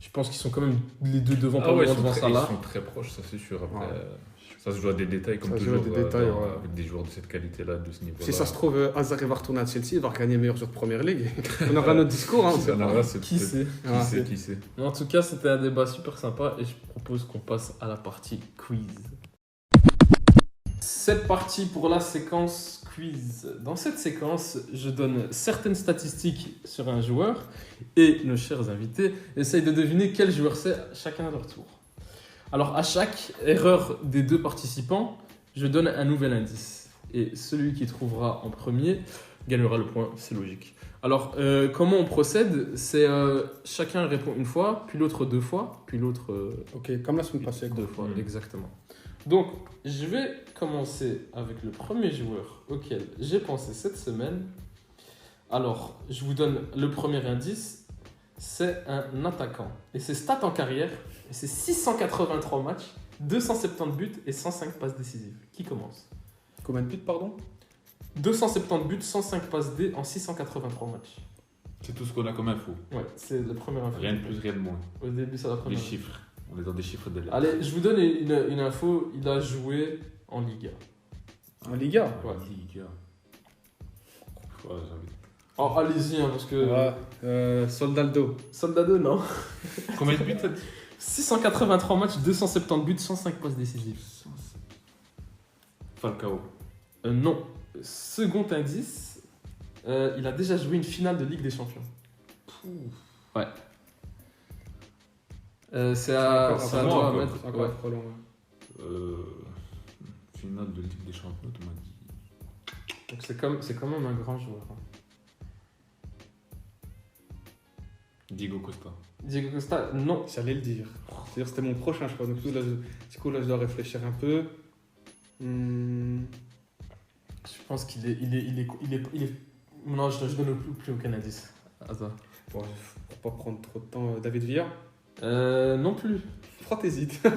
Je pense qu'ils sont quand même les deux devant, pas loin devant ils Salah. sont très proches, ça c'est sûr. Après, Ouais. ça se joue à des détails comme Ça se joue à toujours des détails, ouais. avec des joueurs de cette qualité-là, de ce niveau-là. Si ça se trouve, Hazard il va retourner à Chelsea, il va regagner meilleur joueur de Première Ligue. On aura notre discours. Hein, Ça, là, c'est Qui peut-être- sait Ah, Qui sait. Mais en tout cas, c'était un débat super sympa et je propose qu'on passe à la partie quiz. C'est parti pour la séquence quiz. Dans cette séquence, je donne certaines statistiques sur un joueur et nos chers invités essayent de deviner quel joueur c'est, chacun à leur tour. Alors, à chaque erreur des deux participants, je donne un nouvel indice. Et celui qui trouvera en premier gagnera le point, c'est logique. Alors, comment on procède? C'est chacun répond une fois, puis l'autre deux fois, puis l'autre Ok, comme la semaine passée. deux fois, Mm. exactement. Donc, je vais commencer avec le premier joueur auquel j'ai pensé cette semaine. Alors, je vous donne le premier indice, c'est un attaquant. Et ses stats en carrière, c'est 683 matchs, 270 buts et 105 passes décisives. Qui commence? Combien de buts, pardon? 270 buts, 105 passes D en 683 matchs. C'est tout ce qu'on a comme info. Ouais, c'est la première info. Rien de plus, rien de moins. Au début, c'est la Les première. chiffres. On est dans des chiffres de lettres. Allez, je vous donne une info. Il a joué en Liga. En Liga. Ouais. Liga. Ouais, j'ai envie de- Oh, allez-y, hein, parce que. Soldado. Soldado, non. Combien de buts t'as dit 683 matchs, 270 buts, 105 passes décisives. Falcao. Non. Second indice, il a déjà joué une finale de Ligue des Champions. Ouais. C'est à C'est toi encore, à mettre. C'est encore Ouais. trop long. Finale de Ligue des Champions, tu m'as dit. Donc c'est quand même un grand joueur. hein. Diego Costa. Diego Costa, non. J'allais le dire. C'est-à-dire c'était mon prochain, je crois. Donc, du coup, là, je dois réfléchir un peu. Je pense qu'il est. Non, je donne plus aucun indice. Attends. Bon, pour pas prendre trop de temps, David Villa. Non plus. Pourquoi t'hésites? Je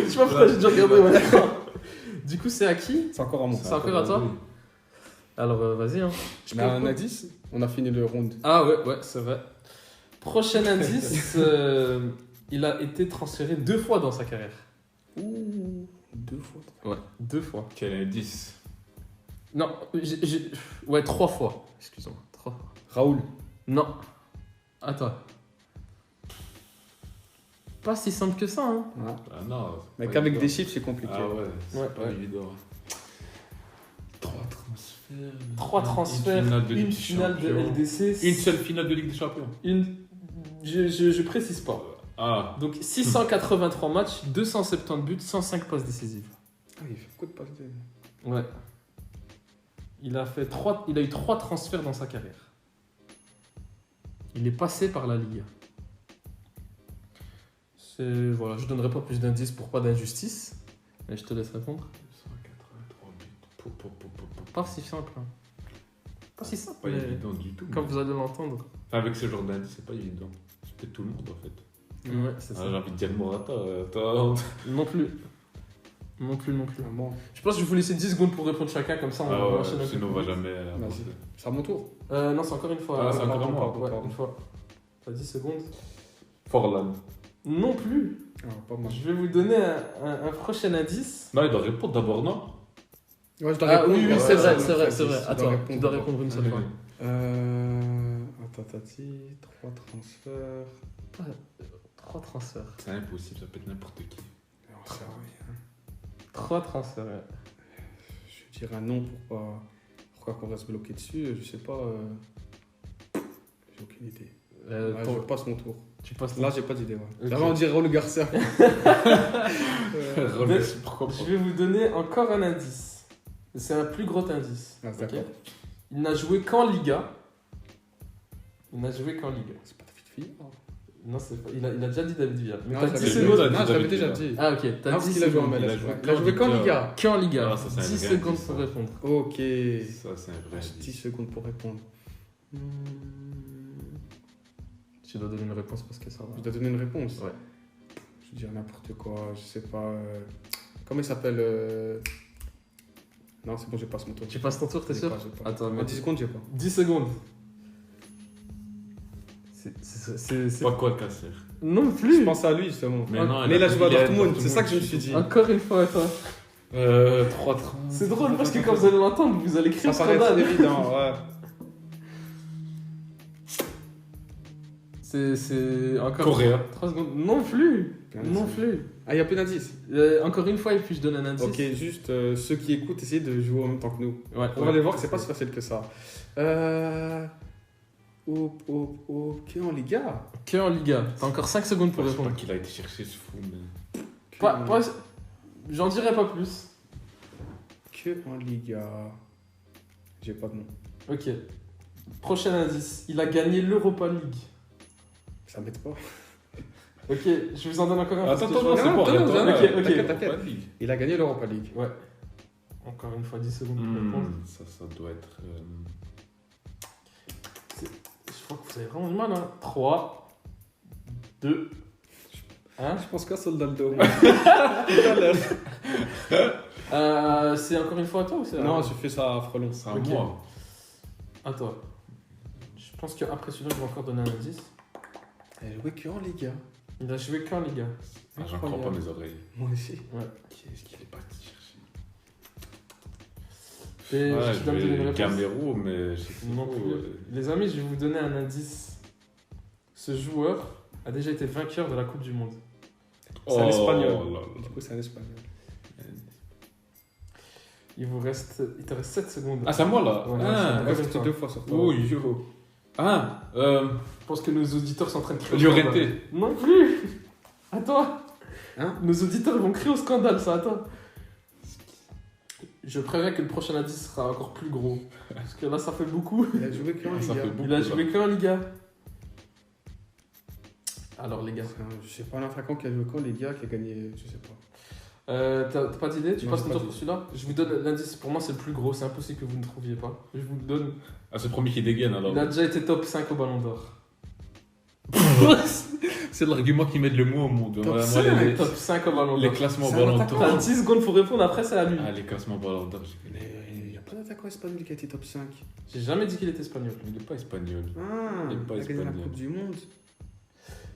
sais pas pourquoi j'ai déjà regardé. Ouais, d'accord. Du coup, c'est à qui? C'est encore à moi. C'est encore à toi? Alors, vas-y. Hein. Je mets un indice. On a fini le round. Ah ouais, c'est vrai. Prochain indice, il a été transféré 2 fois dans sa carrière. Ouh, 2 fois. Ouais, 2 fois. Quel indice Non, ouais, 3 fois. Excuse-moi, 3 fois. Raoul. Non. Attends. Pas si simple que ça, hein. Ouais. Ah non. Mais pas qu'avec évident. des chiffres, c'est compliqué. Ah ouais, c'est Ouais, pas ouais. évident. 3 transferts. 3 transferts, une finale de LDC. Une seule finale de Ligue des Champions. Je précise pas. Ah, Donc 683 matchs, 270 buts, 105 passes décisives. Ah, il fait beaucoup de passes. Ouais. Il a eu 3 transferts dans sa carrière. Il est passé par la Ligue. Voilà, je donnerai pas plus d'indices pour pas d'injustice. Mais je te laisse répondre. 283 buts. Pas si simple. hein. Pas si simple. Pas mais évident du tout. Quand vous allez l'entendre. Avec ce genre d'indice, c'est pas évident. C'est peut-être tout le monde en fait. Ouais, c'est ça. Ah, j'ai envie de dire Morata. Attends. Non plus. Non plus. Bon, Je pense que je vais vous laisser 10 secondes pour répondre chacun, comme ça on Ah va ouais, enchaîner un peu sinon on plus va vite. jamais avancer. c'est à mon tour. Non, c'est encore une fois. Ah, c'est encore à moi. Ouais, pardon. une fois. T'as 10 secondes. Forlan. Non plus. Ah, pas mal. Je vais vous donner un prochain indice. Non, il doit répondre d'abord, non Ouais, je dois Ah répondre. oui, Ouais, c'est vrai, ouais, c'est vrai, ouais, c'est vrai. je dois Attends, répondre tu dois d'abord. répondre une seule fois. Attends, 3 transferts. 3 transferts. C'est impossible, ça peut être n'importe qui. On sait rien. 3 transferts, ouais. Je vais dire un nom pour pas. Pourquoi qu'on reste bloqué dessus? Je sais pas. Aucune idée. Euh, Ouais, ton- je passe mon tour. Tu passes Là, j'ai pas d'idée. Ouais. Ok. Là, on dirait Raoul Garcia. Pourquoi pas? Je vais vous donner encore un indice. C'est un plus gros indice. Ah, d'accord. Ok. Il n'a joué qu'en Liga. C'est pas David Villa. Non, c'est pas... il a déjà dit David Villa. Mais Non, t'as je 10 l'avais secondes. déjà- non, je l'avais déjà dit. Ah, ok. T'as Non, 10 parce qu'il a joué en secondes. MLS. Il a ouais. joué Il a joué qu'en Liga. Qu'en Liga. Ah, ça, c'est un 10 vrai secondes indice, pour ça. répondre. Ok. Ça, c'est un vrai. 10 secondes pour répondre. Tu dois donner une réponse parce que ça va. Je dois donner une réponse. Ouais. Je vais dire n'importe quoi. Je sais pas. Comment il s'appelle Non, c'est bon, je passe mon tour. Tu passes ton tour, t'es J'ai sûr pas, j'ai pas. Attends, En mais 10 secondes, j'ai pas. 10 secondes. C'est Pas quoi casser. non Je plus. pense à lui, justement. Mais non, Mais il a joué à il est Dortmund, c'est ça que je me suis dit. Encore une fois, attends. 3-30. C'est drôle parce que quand vous allez l'entendre, vous allez crier Ça au paraît scandale. évident, ouais. C'est encore Coréen. 3 secondes. Non plus. Non plus. Ah, il y a plus d'indices. Encore une fois, et puis je donne un indice. Ok, juste ceux qui écoutent, essayez de jouer en même temps que nous. Ouais, On va aller voir que c'est pas si facile que ça. Ok, en Liga. Que en Liga. T'as encore 5 secondes pour Je sais pas répondre. qu'il a été chercher ce fou, mais. J'en dirai pas plus. Que en Liga. J'ai pas de nom. Ok. Prochain indice. Il a gagné l'Europa League. Ça m'aide pas. Ok, je vous en donne encore un. parce Attends, que je attends, pense- c'est non, pas non, attends, non, ok, t'inquiète, ok. t'inquiète. Il a gagné l'Europa League. Ouais. Encore une fois, 10 secondes pour répondre. Ça doit être. Je crois que vous avez vraiment du mal, hein. 3, 2, 1. Je pense qu'à Soldado. C'est encore une fois à toi ou c'est à Non, moi j'ai fait ça à Frelon. C'est à Ok. moi. À toi. Je pense qu'après celui-là, je vais encore donner un indice. Elle jouait que en Liga. Il a joué qu'en Liga. Ah, j'en crois pas mes oreilles. Moi aussi. Qu'est-ce qu'il est parti chercher? Et Ouais, je te donne une réponse. Gamero, mais je sais pas Non trop, plus. Les amis, je vais vous donner un indice. Ce joueur a déjà été vainqueur de la Coupe du Monde. C'est un Espagnol. là là. Du coup, c'est un Espagnol. Il te reste 7 secondes. Ah, c'est à moi là. Ouais, Ah, c'est- Reste 2 fois sur toi. oh, yo. Ah, Je pense que nos auditeurs sont en train de crier. Llorente. Non plus. À toi. Hein Nos auditeurs vont crier au scandale, ça, attends. Je préviens que le prochain indice sera encore plus gros. Parce que là, ça fait beaucoup. Il a joué que en Ça Liga. fait beaucoup. Il a joué qu'en Liga. Alors, les gars. Je sais pas un attaquant qui a joué qu'en Liga, qui a gagné, je sais pas. T'as pas d'idée? Tu Non, passes j'ai ton pas tour pour d'idée. celui-là? Je vous donne l'indice. Pour moi, c'est le plus gros. C'est impossible que vous ne trouviez pas. Je vous le donne. Ah, c'est le premier qui dégaine alors. Il a déjà été top 5 au Ballon d'Or. C'est l'argument qui met le mot au monde. Top Ouais, moi, 5. Top 5 au Ballon les d'Or. classements C'est un Ballon attaquant. T'as d'Or. 10 secondes pour répondre, après c'est à lui. Ah, les classements Ballon d'Or, je connais. Il n'y a pas d'attaquant espagnol qui a été top 5. J'ai jamais dit qu'il était espagnol. Il est pas espagnol. Ah, Il est pas il a gagné la espagnol. Coupe du Monde.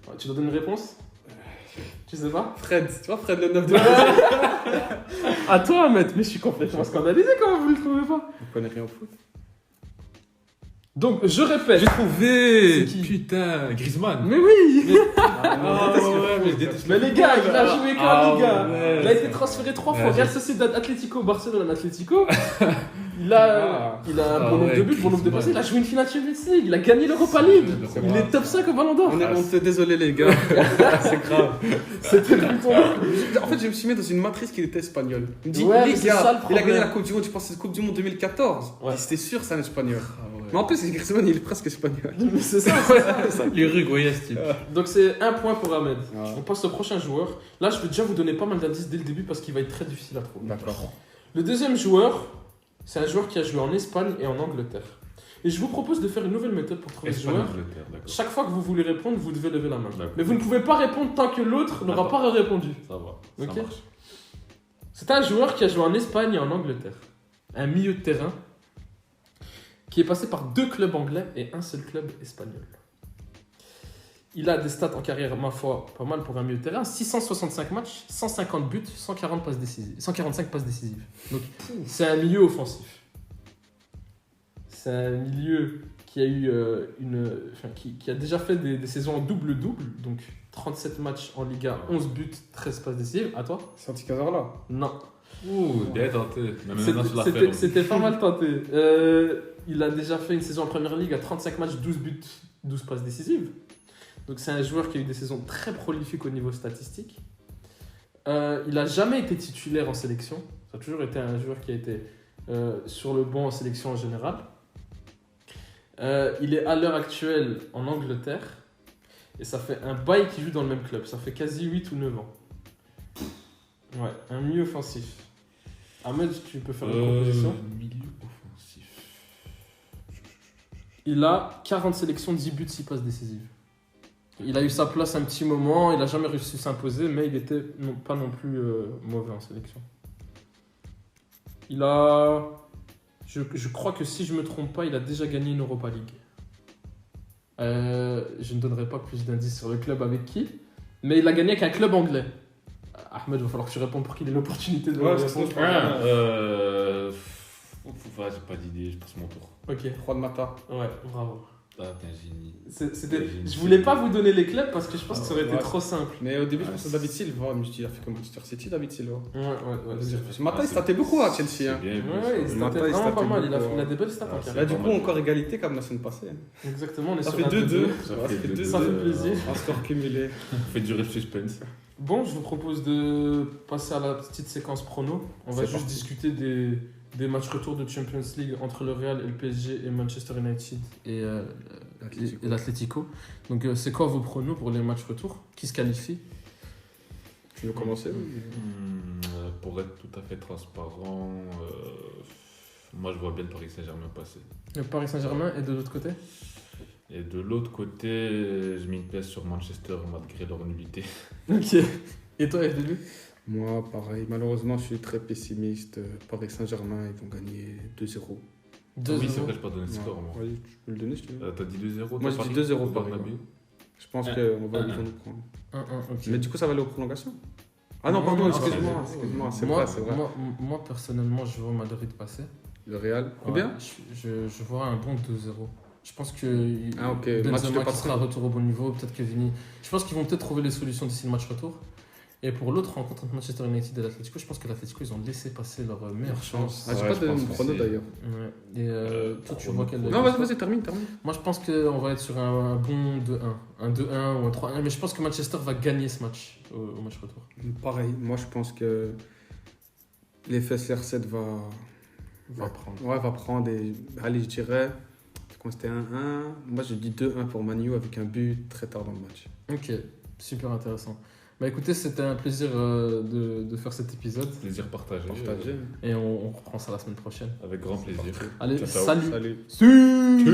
Ouais, tu dois donner une réponse? Tu sais pas? Fred, tu vois Fred le 9 de À toi, Ahmed. Mais je suis complètement scandalisé quand vous le trouvez pas. On connaît rien au foot. Donc, je répète. J'ai trouvé. C'est qui? Putain, Griezmann. Mais oui! Ah ouais, mais je déteste. Mais les gars, il a joué qu'en Liga. ouais. Il a été transféré 3 fois. Ouais, Real Sociedad, Atlético, Barcelone, Atlético. Il a un bon nombre de buts, bon nombre de passes. Il a joué une finale Champions League. Il a gagné l'Europa League. C'est Il vrai. est top 5 au Ballon d'Or. On est désolé les gars, c'est grave. C'était le bouton. En fait, je me suis mis dans une matrice qui était espagnole. Il me dit, Ouais, les mais c'est gars, ça, le il a problème. gagné la Coupe du Monde, je pense que c'est la Coupe du Monde 2014. Ouais. C'était sûr, c'est un espagnol. Ah ouais. Mais en plus, Griezmann, il est presque espagnol. Mais c'est ça. L'Uruguay, ce type. Donc c'est un point pour Ahmed. Ah. On passe au prochain joueur. Là, je vais déjà vous donner pas mal d'indices dès le début parce qu'il va être très difficile à trouver. D'accord. Le deuxième joueur, c'est un joueur qui a joué en Espagne et en Angleterre. Et je vous propose de faire une nouvelle méthode pour trouver ce Espagne, joueur. Angleterre, d'accord. Chaque fois que vous voulez répondre, vous devez lever la main. D'accord. Mais vous ne pouvez pas répondre tant que l'autre n'aura D'accord. pas répondu. Ça va, Ok. ça marche. C'est un joueur qui a joué en Espagne et en Angleterre. Un milieu de terrain qui est passé par 2 clubs anglais et un seul club espagnol. Il a des stats en carrière, ma foi, pas mal pour un milieu de terrain. 665 matchs, 150 buts, 140 passes décisives, 145 passes décisives. Donc, c'est un milieu offensif. C'est un milieu qui a eu qui a déjà fait des saisons en double-double. Donc, 37 matchs en Liga, 11 buts, 13 passes décisives. À toi? Santi Cazorla. Non. Ouh, bien tenté. Mais maintenant, je la C'était pas mal tenté. Il a déjà fait une saison en Première Ligue à 35 matchs, 12 buts, 12 passes décisives. Donc c'est un joueur qui a eu des saisons très prolifiques au niveau statistique. Il n'a jamais été titulaire en sélection. Ça a toujours été un joueur qui a été sur le banc en sélection en général. Il est à l'heure actuelle en Angleterre. Et ça fait un bail qu'il joue dans le même club. Ça fait quasi 8 ou 9 ans. Ouais, un milieu offensif. Ahmed, tu peux faire une proposition. Milieu offensif. Il a 40 sélections, 10 buts, 6 passes décisives. Il a eu sa place un petit moment, il n'a jamais réussi à s'imposer, mais il n'était pas non plus mauvais en sélection. Il a... Je crois que si je ne me trompe pas, il a déjà gagné une Europa League. Je ne donnerai pas plus d'indices sur le club avec qui, mais il a gagné avec un club anglais. Ahmed, il va falloir que tu répondes pour qu'il ait l'opportunité de répondre. J'ai pas d'idée, je passe mon tour. Ok. Juan Mata. Ouais, bravo. Ah, t'es un génie. Je voulais pas vous donner les clubs parce que je pense que ça aurait été Ouais. trop simple. Mais au début, je pensais à David Silva. Je me suis dit, il a fait comme Manchester City, David Silva. Ouais. Mata, il statait beaucoup à Chelsea. C'est Hein. bien vu, Ouais, il ça. se Mata, tapait il vraiment pas statait mal. Il a beaucoup, des belles stats en Ah, carrière. Là, du pas coup, mal. encore égalité comme la semaine passée. Exactement, on est Ça sur fait un 2-2. 2-2. Ça fait 2-2. Ça fait plaisir. Un score cumulé. Fait durer le suspense. Bon, je vous propose de passer à la petite séquence prono. On va C'est juste parti. discuter des matchs retour de Champions League entre le Real et le PSG et Manchester United et l'Atlético. Donc, c'est quoi vos pronos pour les matchs retour? Qui se qualifie? Tu veux commencer Pour être tout à fait transparent, moi je vois bien le Paris Saint-Germain passer. Le Paris Saint-Germain et de l'autre côté? Et de l'autre côté, je mets une pièce sur Manchester malgré leur nullité. Ok. Et toi, FDB? Moi, pareil. Malheureusement, je suis très pessimiste. Paris Saint-Germain, ils vont gagner 2-0. 2-0. Oui, c'est vrai, je pas donné le score moi. Ouais, tu peux le donner si tu veux. T'as dit 2-0? Moi, je dis 2-0 Paris. Paris. Je pense Ah. qu'ils vont nous prendre. 1-1, ok. Mais du coup, ça va aller aux prolongations. Ah non, Non, pardon, non, excuse-moi. c'est- Excuse-moi, c'est moi, vrai, c'est vrai. Moi, personnellement, je vois Madrid passer. Le Real. Ouais, Combien je vois un bon 2-0. Je pense que Ah, ok. Match de Benzema qui passerelle. sera retour au bon niveau, peut-être que Vini. Je pense qu'ils vont peut-être trouver les solutions d'ici le match retour. Et pour l'autre rencontre entre Manchester United et l'Atlético, je pense que l'Atlético, ils ont laissé passer leur meilleure chance. Ah, j'ai Ouais, pas je de pense que chrono c'est- d'ailleurs. Ouais. Et toi, tu prono. vois quel. Non, vas-y, termine. Moi, je pense qu'on va être sur un bon 2-1. Un 2-1 ou un 3-1. Mais je pense que Manchester va gagner ce match au match retour. Pareil, moi je pense que l'effet CR7 Va prendre. Ouais, va prendre et allez, je dirais quand c'était 1-1, moi je dis 2-1 pour Manu avec un but très tard dans le match. Ok, super intéressant. Bah écoutez, c'était un plaisir de faire cet épisode. Plaisir partagé. Partagé. Et on reprend ça la semaine prochaine. Avec grand plaisir. Allez, Ciao, ciao. salut. Salut. Salut.